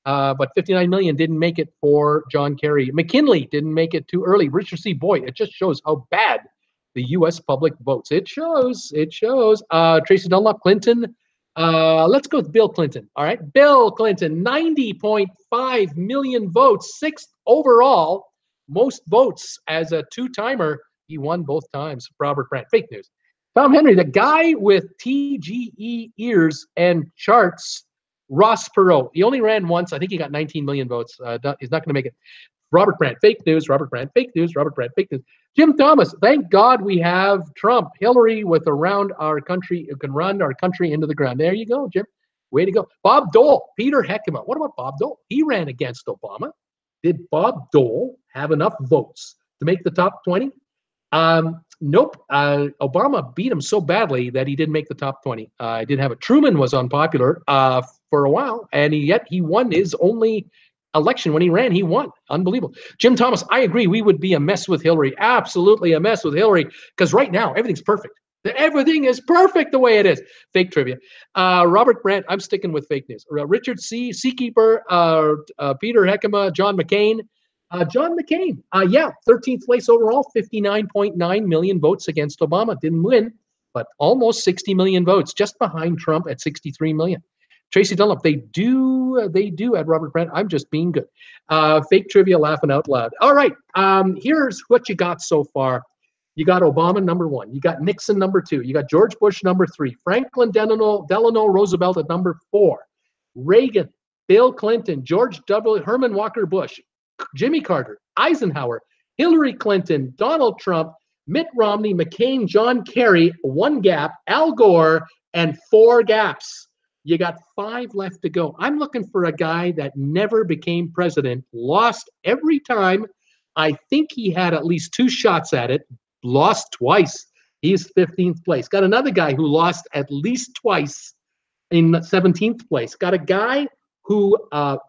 but 59 million didn't make it for John Kerry. McKinley didn't make it too early. Richard C. Boyd. It just shows how bad the U.S. public votes. It shows. It shows. Tracy Dunlop, Clinton. Let's go with Bill Clinton. All right. Bill Clinton, 90.5 million votes, sixth overall, most votes as a two-timer. He won both times. Robert Brandt. Fake news. Tom Henry, the guy with TGE ears and charts, Ross Perot. He only ran once. I think he got 19 million votes. He's not going to make it. Robert Brandt, fake news. Robert Brandt, fake news. Robert Brandt, fake news. Jim Thomas, thank God we have Trump. Hillary with around our country who can run our country into the ground. There you go, Jim. Way to go. Bob Dole, Peter Heckema. What about Bob Dole? He ran against Obama. Did Bob Dole have enough votes to make the top 20? Nope. Obama beat him so badly that he didn't make the top 20. I didn't have it. Truman was unpopular for a while, and yet he won his only election. When he ran, he won. Unbelievable. Jim Thomas, I agree. We would be a mess with Hillary. Absolutely a mess with Hillary, because right now everything's perfect. Everything is perfect the way it is. Fake trivia. Robert Brandt, I'm sticking with fake news. Richard C. Seakeeper, Peter Heckema, John McCain. John McCain, 13th place overall, 59.9 million votes against Obama. Didn't win, but almost 60 million votes, just behind Trump at 63 million. Tracy Dunlop, they do at Robert Brandt. I'm just being good. Fake trivia, laughing out loud. All right, here's what you got so far. You got Obama, number 1. You got Nixon, number 2. You got George Bush, number 3. Franklin Delano Roosevelt at number 4. Reagan, Bill Clinton, George W. Herman Walker Bush, Jimmy Carter, Eisenhower, Hillary Clinton, Donald Trump, Mitt Romney, McCain, John Kerry, 1 gap, Al Gore, and 4 gaps. You got 5 left to go. I'm looking for a guy that never became president, lost every time. I think he had at least 2 shots at it, lost twice. He's 15th place. Got another guy who lost at least twice in 17th place. Got a guy who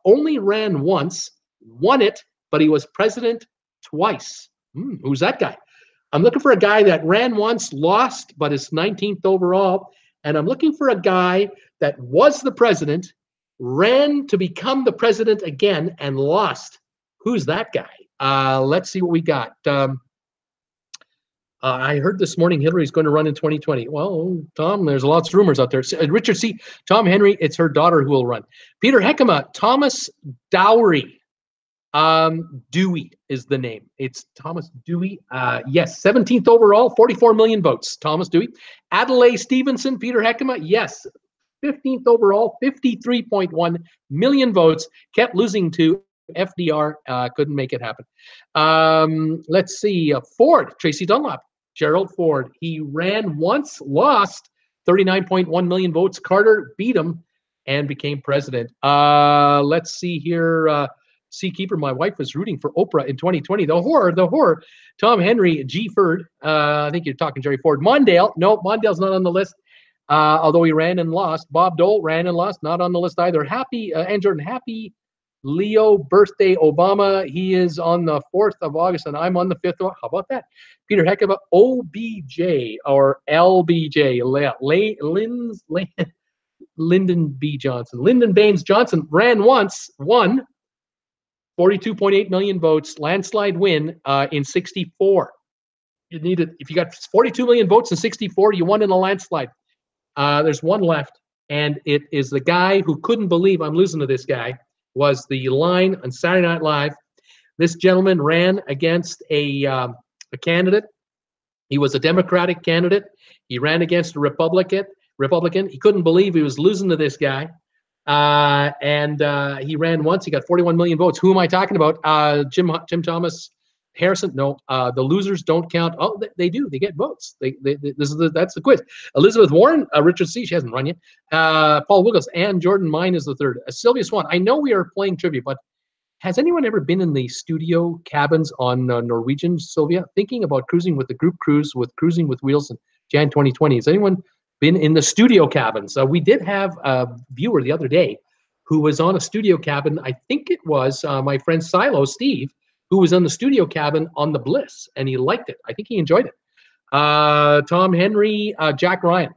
only ran once, won it, but he was president twice. Who's that guy? I'm looking for a guy that ran once, lost, but is 19th overall. And I'm looking for a guy that was the president, ran to become the president again, and lost. Who's that guy? Let's see what we got. I heard this morning Hillary's going to run in 2020. Well, Tom, there's lots of rumors out there. Richard C. Tom Henry, it's her daughter who will run. Peter Heckema, Thomas Dowry. Dewey is the name. It's Thomas Dewey. Yes, 17th overall, 44 million votes. Thomas Dewey. Adlai Stevenson, Peter Heckema. Yes, 15th overall, 53.1 million votes. Kept losing to FDR. Couldn't make it happen. Let's see. Ford, Tracy Dunlop. Gerald Ford. He ran once, lost 39.1 million votes. Carter beat him and became president. Let's see here. Seakeeper, my wife was rooting for Oprah in 2020. The horror. Tom Henry, G. Ford. I think you're talking Jerry Ford. Mondale. No, Mondale's not on the list. Although he ran and lost. Bob Dole ran and lost. Not on the list either. Happy, Ann Jordan, happy Leo birthday Obama. He is on the 4th of August and I'm on the 5th. How about that? Peter Heckema, OBJ or LBJ. Lyndon B. Johnson. Lyndon Baines Johnson ran once, won 42.8 million votes, landslide win in 64. You needed, if you got 42 million votes in 64, you won in a landslide. There's one left, and it is the guy who couldn't believe I'm losing to this guy, was the line on Saturday Night Live. This gentleman ran against a candidate. He was a Democratic candidate. He ran against a Republican. He couldn't believe he was losing to this guy. And he ran once. He got 41 million votes. Who am I talking about? Jim Thomas Harrison? No, the losers don't count. Oh, they do. They get votes. That's the quiz. Elizabeth Warren, Richard C. She hasn't run yet. Paul Wiggles, Ann Jordan. Mine is the 3rd. Sylvia Swan. I know we are playing trivia, but has anyone ever been in the studio cabins on Norwegian, Sylvia? Thinking about cruising with the group cruise with Cruising with Wheels in Jan 2020. Has anyone been in the studio cabins? We did have a viewer the other day who was on a studio cabin. I think it was my friend Silo, Steve, who was on the studio cabin on the Bliss, and he liked it. I think he enjoyed it. Tom Henry, Jack Ryan.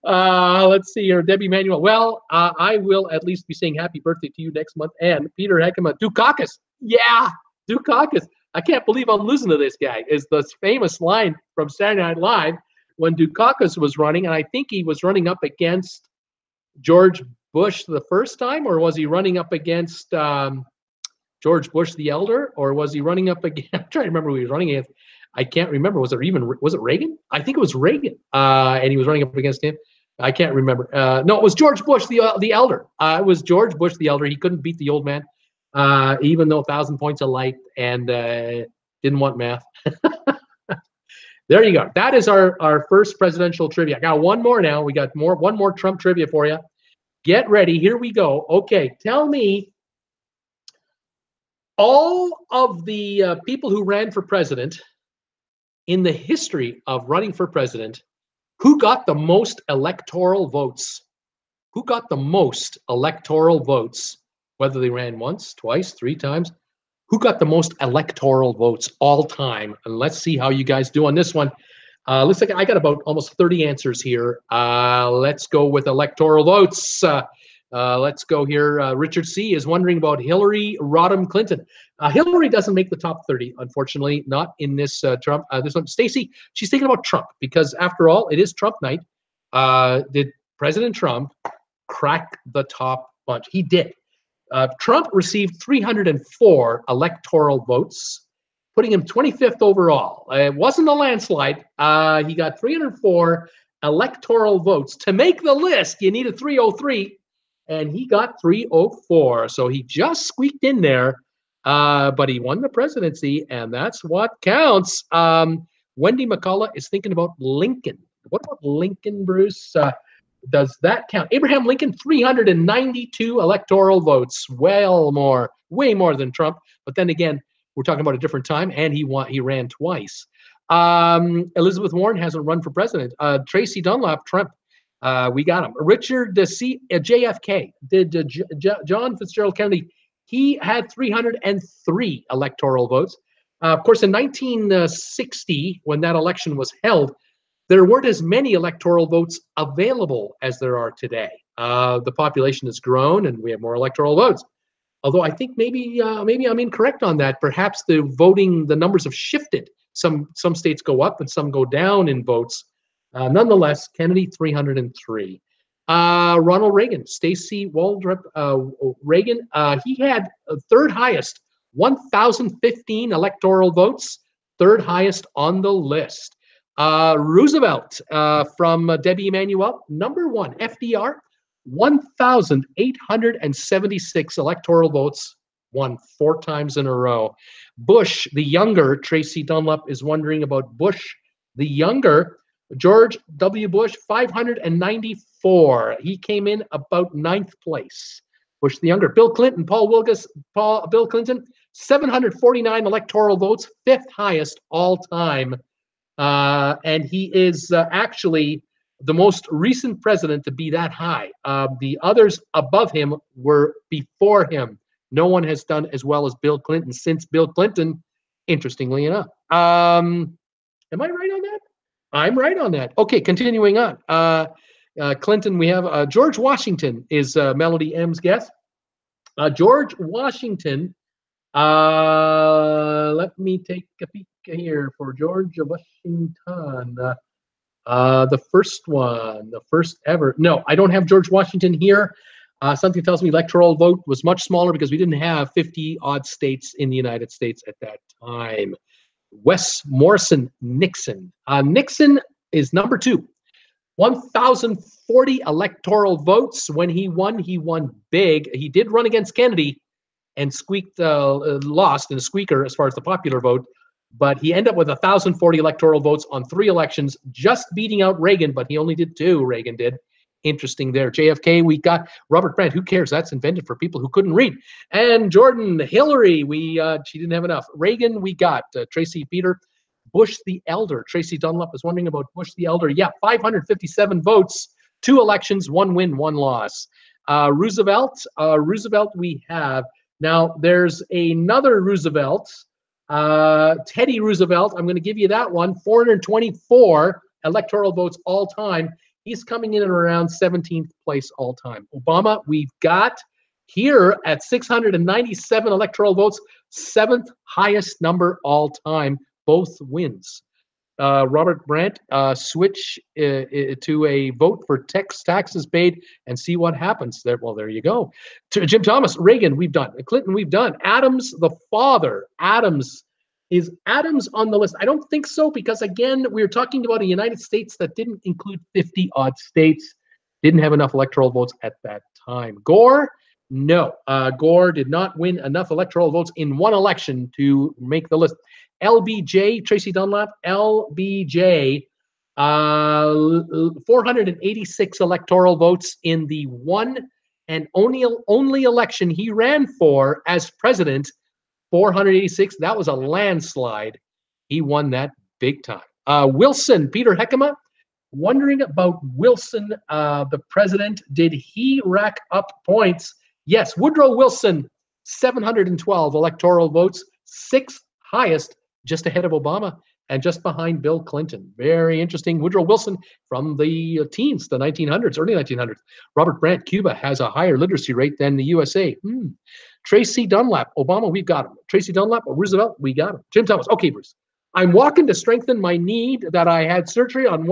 Let's see here. Debbie Manuel. Well, I will at least be saying happy birthday to you next month. And Peter Heckema, Dukakis. Yeah, Dukakis. I can't believe I'm losing to this guy, is the famous line from Saturday Night Live when Dukakis was running, and I think he was running up against George Bush the first time, or was he running up against George Bush the elder, or was he running up against? I'm trying to remember who he was running against. I can't remember. Was it Reagan? I think it was Reagan, and he was running up against him. I can't remember. No, it was George Bush the elder. It was George Bush the elder. He couldn't beat the old man, even though 1,000 points of light, and didn't want math. There you go. That is our first presidential trivia. I got one more now. We got one more Trump trivia for you. Get ready. Here we go. Okay, tell me all of the people who ran for president in the history of running for president, who got the most electoral votes? Who got the most electoral votes? Whether they ran once, twice, 3 times. Who got the most electoral votes all time? And let's see how you guys do on this one. Looks like I got about almost 30 answers here. Let's go with electoral votes. Let's go here. Richard C. is wondering about Hillary Rodham Clinton. Hillary doesn't make the top 30, unfortunately, not in this Trump. This one, Stacy, she's thinking about Trump because, after all, it is Trump night. Did President Trump crack the top bunch? He did. Trump received 304 electoral votes, putting him 25th overall. It wasn't a landslide. He got 304 electoral votes. To make the list, you need a 303, and he got 304. So he just squeaked in there, but he won the presidency, and that's what counts. Wendy McCullough is thinking about Lincoln. What about Lincoln, Bruce? Does that count? Abraham Lincoln, 392 electoral votes. Well more, way more than Trump. But then again, we're talking about a different time, and he ran twice. Elizabeth Warren hasn't run for president. Tracy Dunlap, Trump. We got him. Richard JFK. John Fitzgerald Kennedy. He had 303 electoral votes. Of course, in 1960, when that election was held, there weren't as many electoral votes available as there are today. The population has grown, and we have more electoral votes. Although I think maybe I'm incorrect on that. Perhaps the numbers have shifted. Some states go up and some go down in votes. Nonetheless, Kennedy 303. Ronald Reagan, Stacey Waldrop Reagan. He had third highest, 1,015 electoral votes. Third highest on the list. Roosevelt from Debbie Emanuel, number 1. FDR, 1,876 electoral votes, won 4 times in a row. Bush the younger, Tracy Dunlap is wondering about Bush the younger. George W. Bush, 594. He came in about 9th place. Bush the younger. Bill Clinton, Bill Clinton, 749 electoral votes, 5th highest all time. And he is actually the most recent president to be that high. The others above him were before him. No one has done as well as Bill Clinton since Bill Clinton, interestingly enough. Am I right on that? I'm right on that. Okay, continuing on. Clinton, we have George Washington is Melody M's guess. George Washington, let me take a peek here for George Washington. The first one, the first ever. No, I don't have George Washington here. Something tells me electoral vote was much smaller because we didn't have 50-odd states in the United States at that time. Wes Morrison Nixon. Nixon is number 2. 1,040 electoral votes. When he won big. He did run against Kennedy and lost in a squeaker as far as the popular vote. But he ended up with 1,040 electoral votes on 3 elections, just beating out Reagan, but he only did 2, Reagan did. Interesting there. JFK, we got Robert Brandt. Who cares? That's invented for people who couldn't read. And Jordan, Hillary, she didn't have enough. Reagan, we got Tracy Peter. Bush the elder. Tracy Dunlap is wondering about Bush the elder. Yeah, 557 votes, 2 elections, 1 win, 1 loss. Roosevelt we have. Now, there's another Roosevelt. Teddy Roosevelt, I'm going to give you that one, 424 electoral votes all time. He's coming in at around 17th place all time. Obama, we've got here at 697 electoral votes, 7th highest number all time, both wins. Robert Brandt, switch to a vote for taxes paid and see what happens. There you go. Jim Thomas, Reagan, we've done. Clinton, we've done. Adams, the father. Is Adams on the list? I don't think so, because again, we were talking about a United States that didn't include 50-odd states, didn't have enough electoral votes at that time. Gore, no. Gore did not win enough electoral votes in one election to make the list. LBJ, Tracy Dunlap, LBJ, 486 electoral votes in the one and only election he ran for as president. 486. That was a landslide. He won that big time. Wilson, Peter Heckema, wondering about Wilson, the president. Did he rack up points? Yes, Woodrow Wilson, 712 electoral votes, sixth highest, just ahead of Obama and just behind Bill Clinton. Very interesting. Woodrow Wilson from the teens, the 1900s, early 1900s. Robert Brandt, Cuba has a higher literacy rate than the USA. Tracy Dunlap, Obama, we've got him. Tracy Dunlap, Roosevelt, we got him. Jim Thomas, okay, Bruce. I'm walking to strengthen my knee that I had surgery on.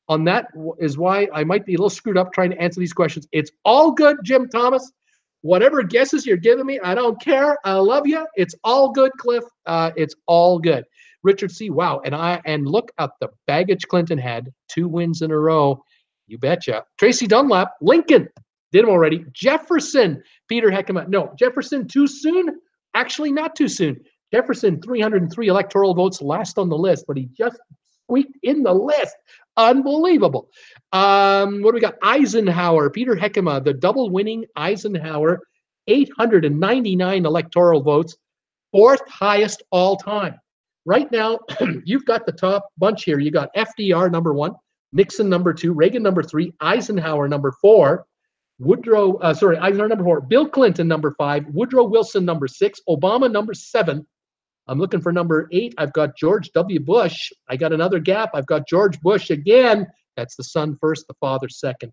On that is why I might be a little screwed up trying to answer these questions. It's all good, Jim Thomas. Whatever guesses you're giving me, I don't care. I love you. It's all good, Cliff. It's all good. Richard C. Wow. And look at the baggage Clinton had. 2 wins in a row. You betcha. Tracy Dunlap, Lincoln. Did him already. Jefferson, Peter Heckema. No, Jefferson too soon? Actually, not too soon. Jefferson, 303 electoral votes, last on the list, but he just squeaked in the list. Unbelievable. What do we got? Eisenhower, Peter Heckema, the double winning Eisenhower, 899 electoral votes, 4th highest all time. Right now, you've got the top bunch here. You got FDR number 1, Nixon number 2, Reagan number 3, Eisenhower number 4. Eisenhower number 4, Bill Clinton number 5, Woodrow Wilson number 6, Obama number 7. I'm looking for number 8. I've got George W. Bush. I got another gap. I've got George Bush again. That's the son first, the father second.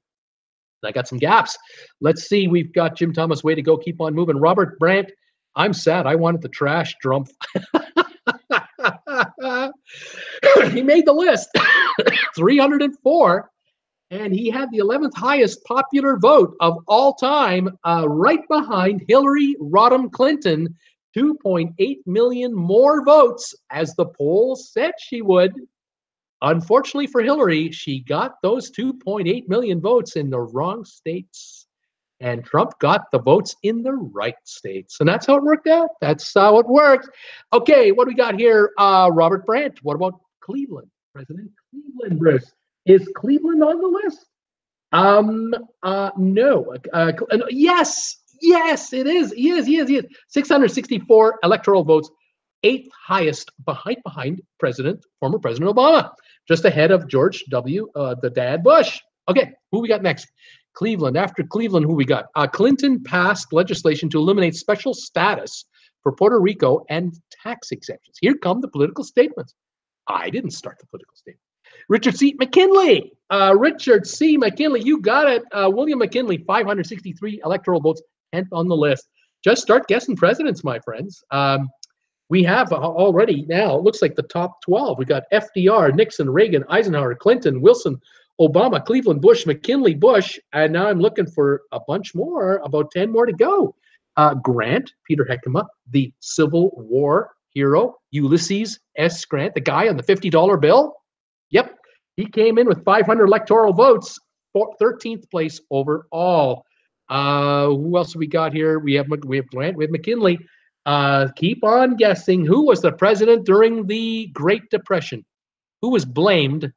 I got some gaps. Let's see. We've got Jim Thomas. Way to go. Keep on moving. Robert Brandt. I'm sad. I wanted the trash drum. He made the list. 304. And he had the 11th highest popular vote of all time, right behind Hillary Rodham Clinton, 2.8 million more votes, as the polls said she would. Unfortunately for Hillary, she got those 2.8 million votes in the wrong states. And Trump got the votes in the right states. And that's how it worked out. That's how it worked. Okay, what do we got here? Robert Brandt. What about Cleveland? President Cleveland, Bruce. Is Cleveland on the list? No. Yes, it is. He is. 664 electoral votes, 8th highest behind former President Obama, just ahead of George W., the dad Bush. Okay, who we got next? Cleveland. After Cleveland, who we got? Clinton passed legislation to eliminate special status for Puerto Rico and tax exemptions. Here come the political statements. I didn't start the political statement. Richard C. McKinley. Richard C. McKinley, you got it. William McKinley, 563 electoral votes, 10th on the list. Just start guessing presidents, my friends. We have already now, it looks like the top 12. We got FDR, Nixon, Reagan, Eisenhower, Clinton, Wilson, Obama, Cleveland, Bush, McKinley, Bush. And now I'm looking for a bunch more, about 10 more to go. Grant, Peter Heckema, the Civil War hero, Ulysses S. Grant, the guy on the $50 bill. Yep, he came in with 500 electoral votes, 13th place overall. Who else have we got here? We have Grant, we have McKinley. Keep on guessing. Who was the president during the Great Depression? Who was blamed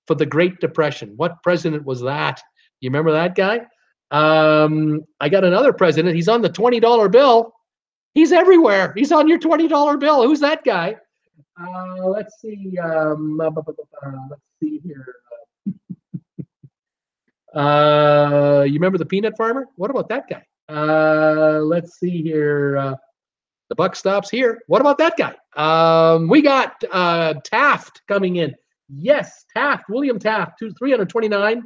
for the Great Depression? What president was that? You remember that guy? I got another president. He's on the $20 bill. He's everywhere. He's on your $20 bill. Who's that guy? Let's see. Let's see here. You remember the peanut farmer? What about that guy? Let's see here. The buck stops here. What about that guy? We got Taft coming in. Yes, Taft, William Taft, 329,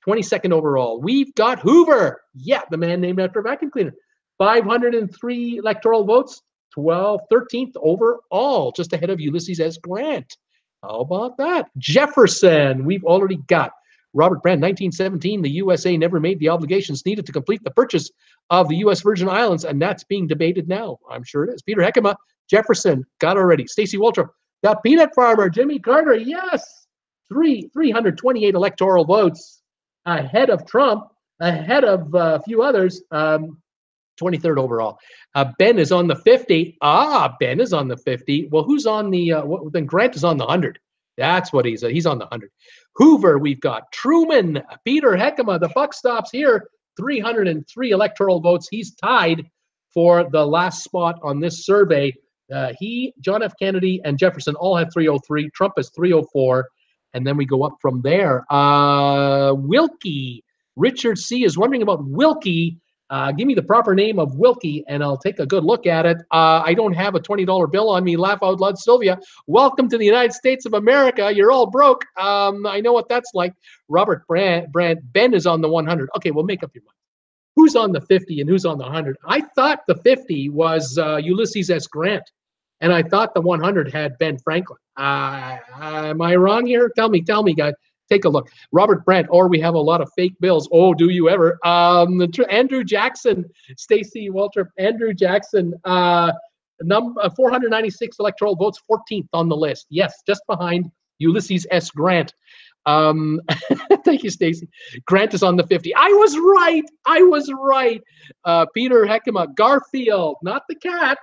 22nd overall. We've got Hoover. Yeah, the man named after a vacuum cleaner. 503 electoral votes, 13th overall, just ahead of Ulysses S. Grant. How about that? Jefferson, we've already got. Robert Brand, 1917, the USA never made the obligations needed to complete the purchase of the U.S. Virgin Islands, and that's being debated now. I'm sure it is. Peter Heckema, Jefferson, got already. Stacey Waltrip, the peanut farmer. Jimmy Carter, yes. 328 electoral votes ahead of Trump, ahead of a few others. 23rd overall. Ben is on the 50. Ben is on the 50. Well, who's on the, then Grant is on the 100. That's what he's on the 100. Hoover, we've got Truman, Peter Heckema. The buck stops here. 303 electoral votes. He's tied for the last spot on this survey. He, John F. Kennedy, and Jefferson all have 303. Trump has 304. And then we go up from there. Wilkie. Richard C. is wondering about Wilkie. Give me the proper name of Wilkie, and I'll take a good look at it. I don't have a $20 bill on me. Laugh out loud, Sylvia. Welcome to the United States of America. You're all broke. I know what that's like. Robert Brand. Ben is on the 100. Okay, well, make up your mind. Who's on the 50 and who's on the 100? I thought the 50 was Ulysses S. Grant, and I thought the 100 had Ben Franklin. Am I wrong here? Tell me, guys. Take a look. Robert Brandt, or we have a lot of fake bills. Oh, do you ever? Andrew Jackson, Stacey Waltrip, Andrew Jackson, 496 electoral votes, 14th on the list. Yes, just behind Ulysses S. Grant. Thank you, Stacey. Grant is on the 50. I was right. Peter Heckema, Garfield, not the cat.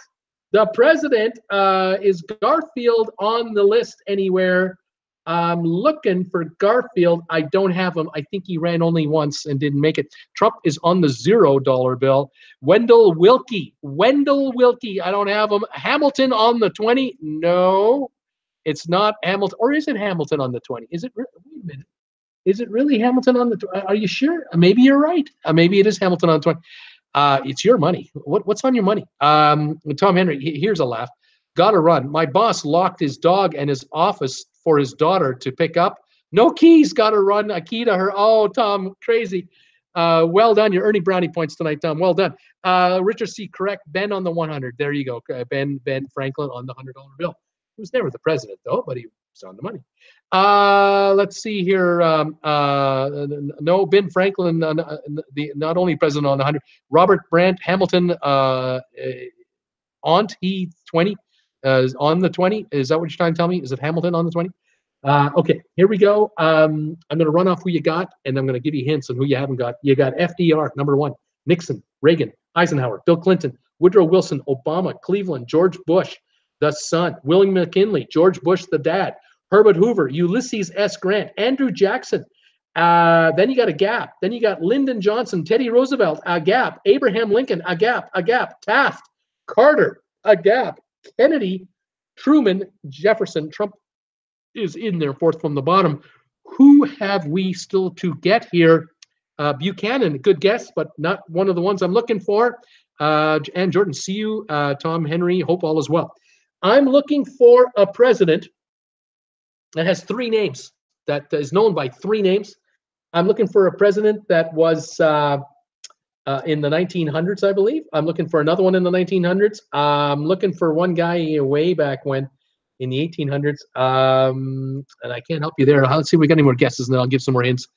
The president. Is Garfield on the list anywhere? I'm looking for Garfield. I don't have him. I think he ran only once and didn't make it. Trump is on the $0 bill. Wendell Willkie. I don't have him. Hamilton on the 20. No, it's not Hamilton. Or is it Hamilton on the 20? Is it? Wait a minute. Is it really Hamilton on the 20? Are you sure? Maybe you're right. Maybe it is Hamilton on the 20. It's your money. What's on your money? Tom Henry, here's a laugh. Gotta run. My boss locked his dog and his office for his daughter to pick up. No keys. Gotta run. A key to her. Oh, Tom, crazy. Well done. You're earning brownie points tonight, Tom. Well done. Richard C. Correct. Ben on the 100. There you go. Ben Franklin on the $100 bill. He was never the president, though, but he was on the money. Let's see here. No, Ben Franklin, not only president on the 100. Robert Brandt, Hamilton, he 20. On the 20. Is that what you're trying to tell me? Is it Hamilton on the 20? Okay, here we go. I'm going to run off who you got, and I'm going to give you hints on who you haven't got. You got FDR, number 1, Nixon, Reagan, Eisenhower, Bill Clinton, Woodrow Wilson, Obama, Cleveland, George Bush, the son, William McKinley, George Bush, the dad, Herbert Hoover, Ulysses S. Grant, Andrew Jackson. Then you got a gap. Then you got Lyndon Johnson, Teddy Roosevelt, a gap. Abraham Lincoln, a gap. Taft, Carter, a gap. Kennedy, Truman, Jefferson. Trump is in there, 4th from the bottom. Who have we still to get here? Buchanan, good guess, but not one of the ones I'm looking for. And Jordan, see you. Tom Henry, hope all is well. I'm looking for a president that has 3 names, that is known by 3 names. I'm looking for a president that was in the 1900s, I believe. I'm looking for another one in the 1900s. I'm looking for one guy way back when, in the 1800s. And I can't help you there. Let's see if we got any more guesses, and then I'll give some more hints.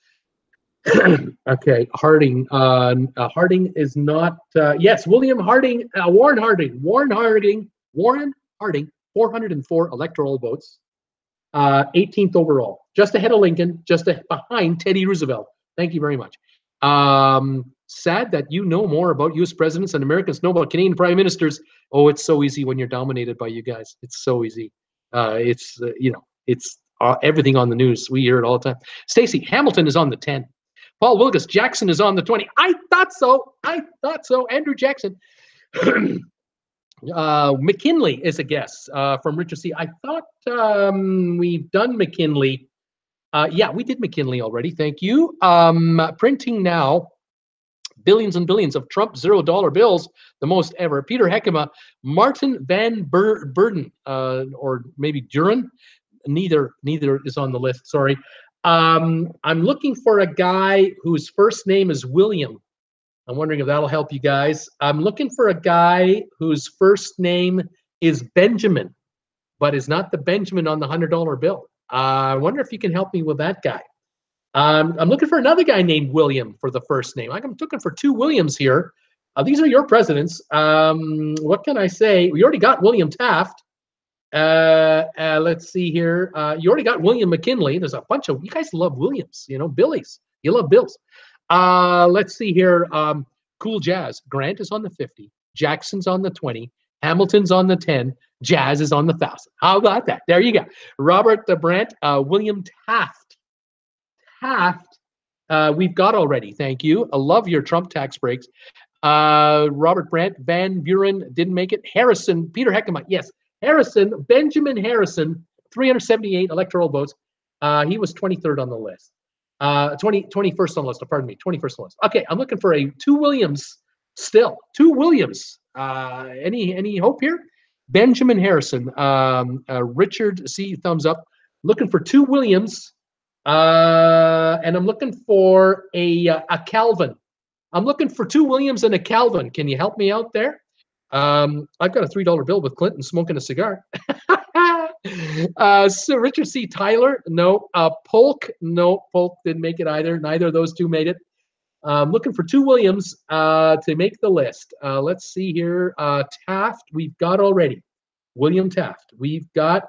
Okay, Harding. Harding is not. Yes, William Harding. Warren Harding. 404 electoral votes. 18th overall, just ahead of Lincoln, just behind Teddy Roosevelt. Thank you very much. Sad that you know more about U.S. presidents than Americans know about Canadian prime ministers. Oh, it's so easy when you're dominated by you guys. It's so easy. It's everything on the news. We hear it all the time. Stacey, Hamilton is on the 10. Paul Wilgus, Jackson is on the 20. I thought so. Andrew Jackson. McKinley is a guess from Richard C. I thought we've done McKinley. Yeah, we did McKinley already. Thank you. Printing now. Billions and billions of Trump $0 bills, the most ever. Peter Heckema, Martin Van Burden, or maybe Duran. Neither is on the list. Sorry. I'm looking for a guy whose first name is William. I'm wondering if that'll help you guys. I'm looking for a guy whose first name is Benjamin. but is not the Benjamin on the $100 bill. I wonder if you can help me with that guy. I'm looking for another guy named William for the first name. I'm looking for two Williams here. These are your presidents. What can I say? We already got William Taft. Let's see here. You already got William McKinley. There's a bunch of you guys love Williams. You know, Billies. You love Bills. Let's see here. Cool Jazz. Grant is on the 50. Jackson's on the 20. Hamilton's on the 10. Jazz is on the 1,000. How about that? There you go. Robert Brandt. William Taft. Taft. We've got already. Thank you. I love your Trump tax breaks. Robert Brandt. Van Buren didn't make it. Harrison. Peter Heckema. Yes. Harrison. Benjamin Harrison. 378 electoral votes. He was 23rd on the list. 21st on the list. Pardon me. 21st on the list. Okay. I'm looking for two Williams still. Two Williams. Any hope here? Benjamin Harrison. Richard C. Thumbs up. Looking for two Williams. And I'm looking for a Calvin. I'm looking for two Williams and a Calvin. Can you help me out there? I've got a $3 bill with Clinton smoking a cigar. So Richard C. Tyler, no. Polk, no. Polk didn't make it either. Neither of those two made it. Looking for two Williams to make the list. Let's see here. Taft, we've got already. William Taft. We've got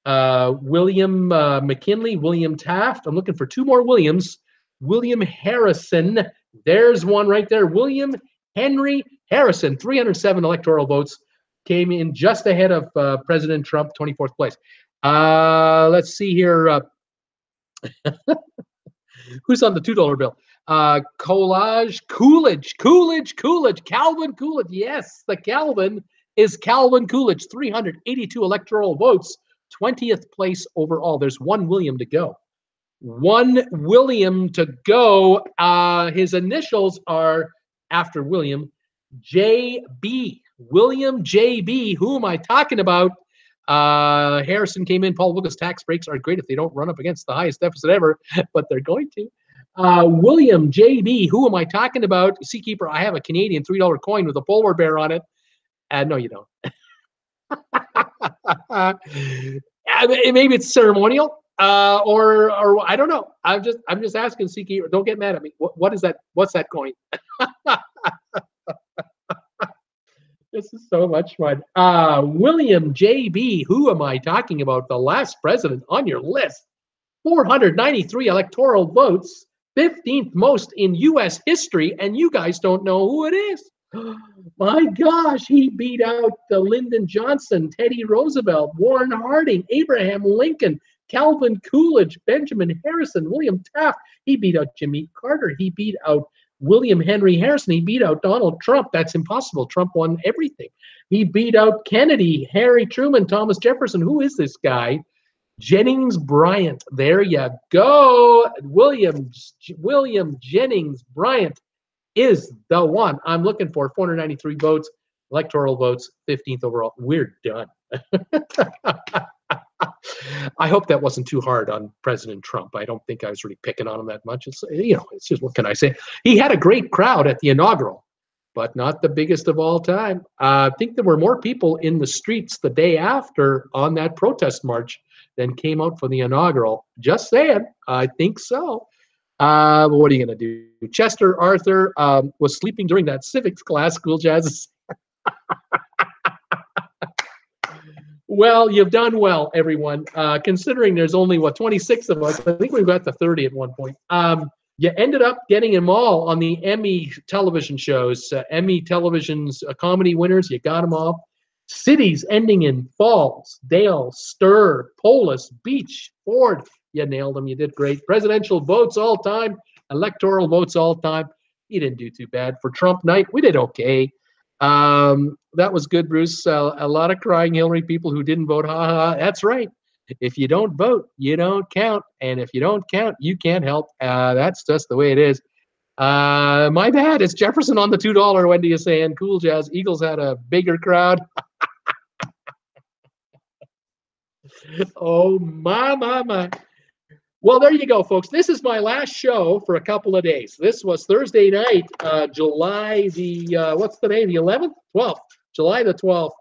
William McKinley, William Taft. I'm looking for two more Williams. William Harrison. There's one right there. William Henry Harrison, 307 electoral votes. Came in just ahead of President Trump, 24th place. Let's see here. Who's on the $2 bill? Coolidge, Calvin Coolidge. Yes, the Calvin is Calvin Coolidge, 382 electoral votes, 20th place overall. There's one William to go. One William to go. His initials are after William, JB. William JB. Who am I talking about? Harrison came in. Paul Wilkes tax breaks are great if they don't run up against the highest deficit ever, but they're going to. William JB. Who am I talking about? Seakeeper, I have a Canadian $3 coin with a polar bear on it. No, you don't. Maybe it's ceremonial, or I don't know. I'm just asking, Seakeeper. Don't get mad at me. What is that? What's that coin? This is so much fun. William JB. Who am I talking about? The last president on your list. 493 electoral votes. 15th most in U.S. history, and you guys don't know who it is. My gosh, he beat out Lyndon Johnson, Teddy Roosevelt, Warren Harding, Abraham Lincoln, Calvin Coolidge, Benjamin Harrison, William Taft. He beat out Jimmy Carter. He beat out William Henry Harrison. He beat out Donald Trump. That's impossible. Trump won everything. He beat out Kennedy, Harry Truman, Thomas Jefferson. Who is this guy? Jennings Bryant. There you go. William Jennings Bryant is the one I'm looking for. 493 votes, electoral votes, 15th overall. We're done. I hope that wasn't too hard on President Trump. I don't think I was really picking on him that much. It's just, what can I say? He had a great crowd at the inaugural, but not the biggest of all time. I think there were more people in the streets the day after on that protest march than came out for the inaugural. Just saying. I think so. What are you going to do? Chester Arthur was sleeping during that civics class. Cool Jazz. Well, you've done well, everyone. Considering there's only, 26 of us. I think we got to 30 at one point. You ended up getting them all on the Emmy television shows. Emmy Television's comedy winners, you got them all. Cities ending in Falls, Dale, Stir, Polis, Beach, Ford. You nailed them. You did great. Presidential votes all time. Electoral votes all time. You didn't do too bad. For Trump night, we did okay. That was good, Bruce. A lot of crying Hillary people who didn't vote. Ha ha. That's right. If you don't vote, you don't count. And if you don't count, you can't help. That's just the way it is. My bad. It's Jefferson on the $2. Wendy is saying, Cool Jazz. Eagles had a bigger crowd. Oh, my. Well, there you go, folks. This is my last show for a couple of days. This was Thursday night, July the, what's the day? The 11th? 12th. July the 12th.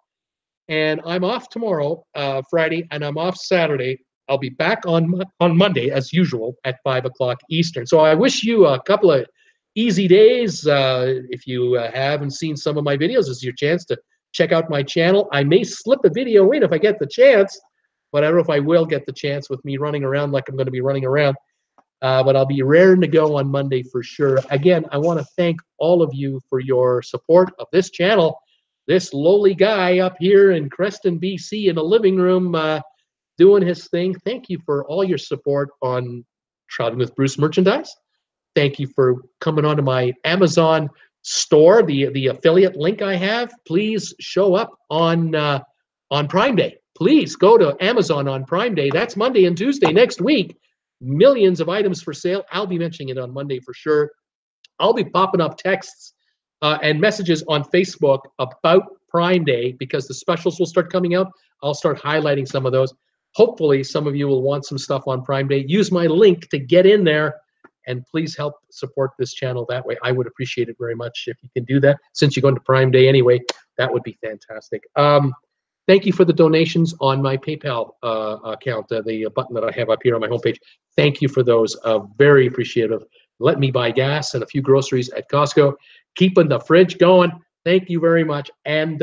and I'm off tomorrow, Friday, and I'm off Saturday. I'll be back on Monday as usual at 5 o'clock Eastern. So I wish you a couple of easy days. If you haven't seen some of my videos, this is your chance to check out my channel. I may slip a video in if I get the chance, but I don't know if I will get the chance with me running around like I'm going to be running around. But I'll be raring to go on Monday for sure. Again, I want to thank all of you for your support of this channel. This lowly guy up here in Creston, BC, in a living room doing his thing. Thank you for all your support on Traveling with Bruce merchandise. Thank you for coming onto my Amazon store, the affiliate link I have. Please show up on Prime Day. Please go to Amazon on Prime Day. That's Monday and Tuesday next week. Millions of items for sale. I'll be mentioning it on Monday for sure. I'll be popping up texts and messages on Facebook about Prime Day because the specials will start coming out. I'll start highlighting some of those. Hopefully, some of you will want some stuff on Prime Day. Use my link to get in there, and please help support this channel that way. I would appreciate it very much if you can do that. Since you're going to Prime Day anyway, that would be fantastic. Thank you for the donations on my PayPal account, the button that I have up here on my homepage. Thank you for those. Very appreciative. Let me buy gas and a few groceries at Costco. Keeping the fridge going. Thank you very much. And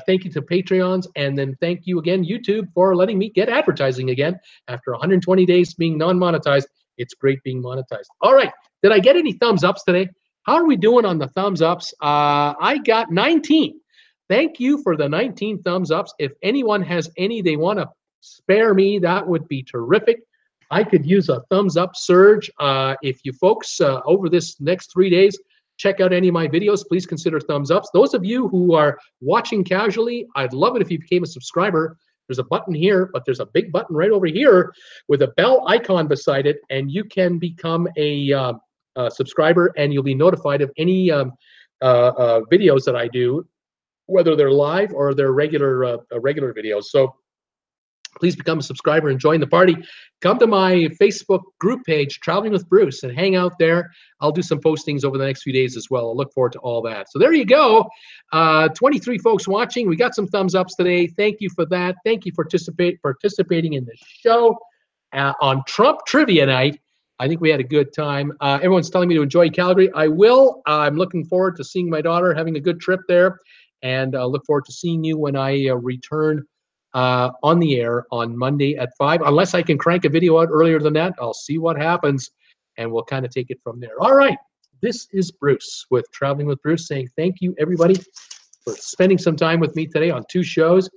thank you to Patreons. And then thank you again, YouTube, for letting me get advertising again. After 120 days being non-monetized, it's great being monetized. All right. Did I get any thumbs ups today? How are we doing on the thumbs ups? I got 19. Thank you for the 19 thumbs ups. If anyone has any they want to spare me, that would be terrific. I could use a thumbs up surge. If you folks over this next 3 days check out any of my videos, please consider thumbs ups. Those of you who are watching casually, I'd love it if you became a subscriber. There's a button here, but there's a big button right over here with a bell icon beside it, and you can become a subscriber, and you'll be notified of any videos that I do, whether they're live or they're regular videos. So please become a subscriber and join the party. Come to my Facebook group page, Traveling with Bruce, and hang out there. I'll do some postings over the next few days as well. I look forward to all that. So there you go. 23 folks watching. We got some thumbs ups today. Thank you for that. Thank you for participating in the show. On Trump Trivia Night, I think we had a good time. Everyone's telling me to enjoy Calgary. I will. I'm looking forward to seeing my daughter, having a good trip there. And I'll look forward to seeing you when I return on the air on Monday at 5. Unless I can crank a video out earlier than that, I'll see what happens, and we'll kind of take it from there. All right. This is Bruce with Traveling with Bruce saying thank you, everybody, for spending some time with me today on 2 shows.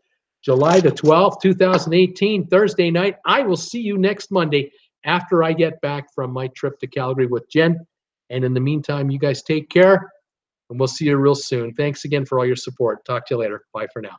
July the 12th, 2018, Thursday night. I will see you next Monday after I get back from my trip to Calgary with Jen. And in the meantime, you guys take care. And we'll see you real soon. Thanks again for all your support. Talk to you later. Bye for now.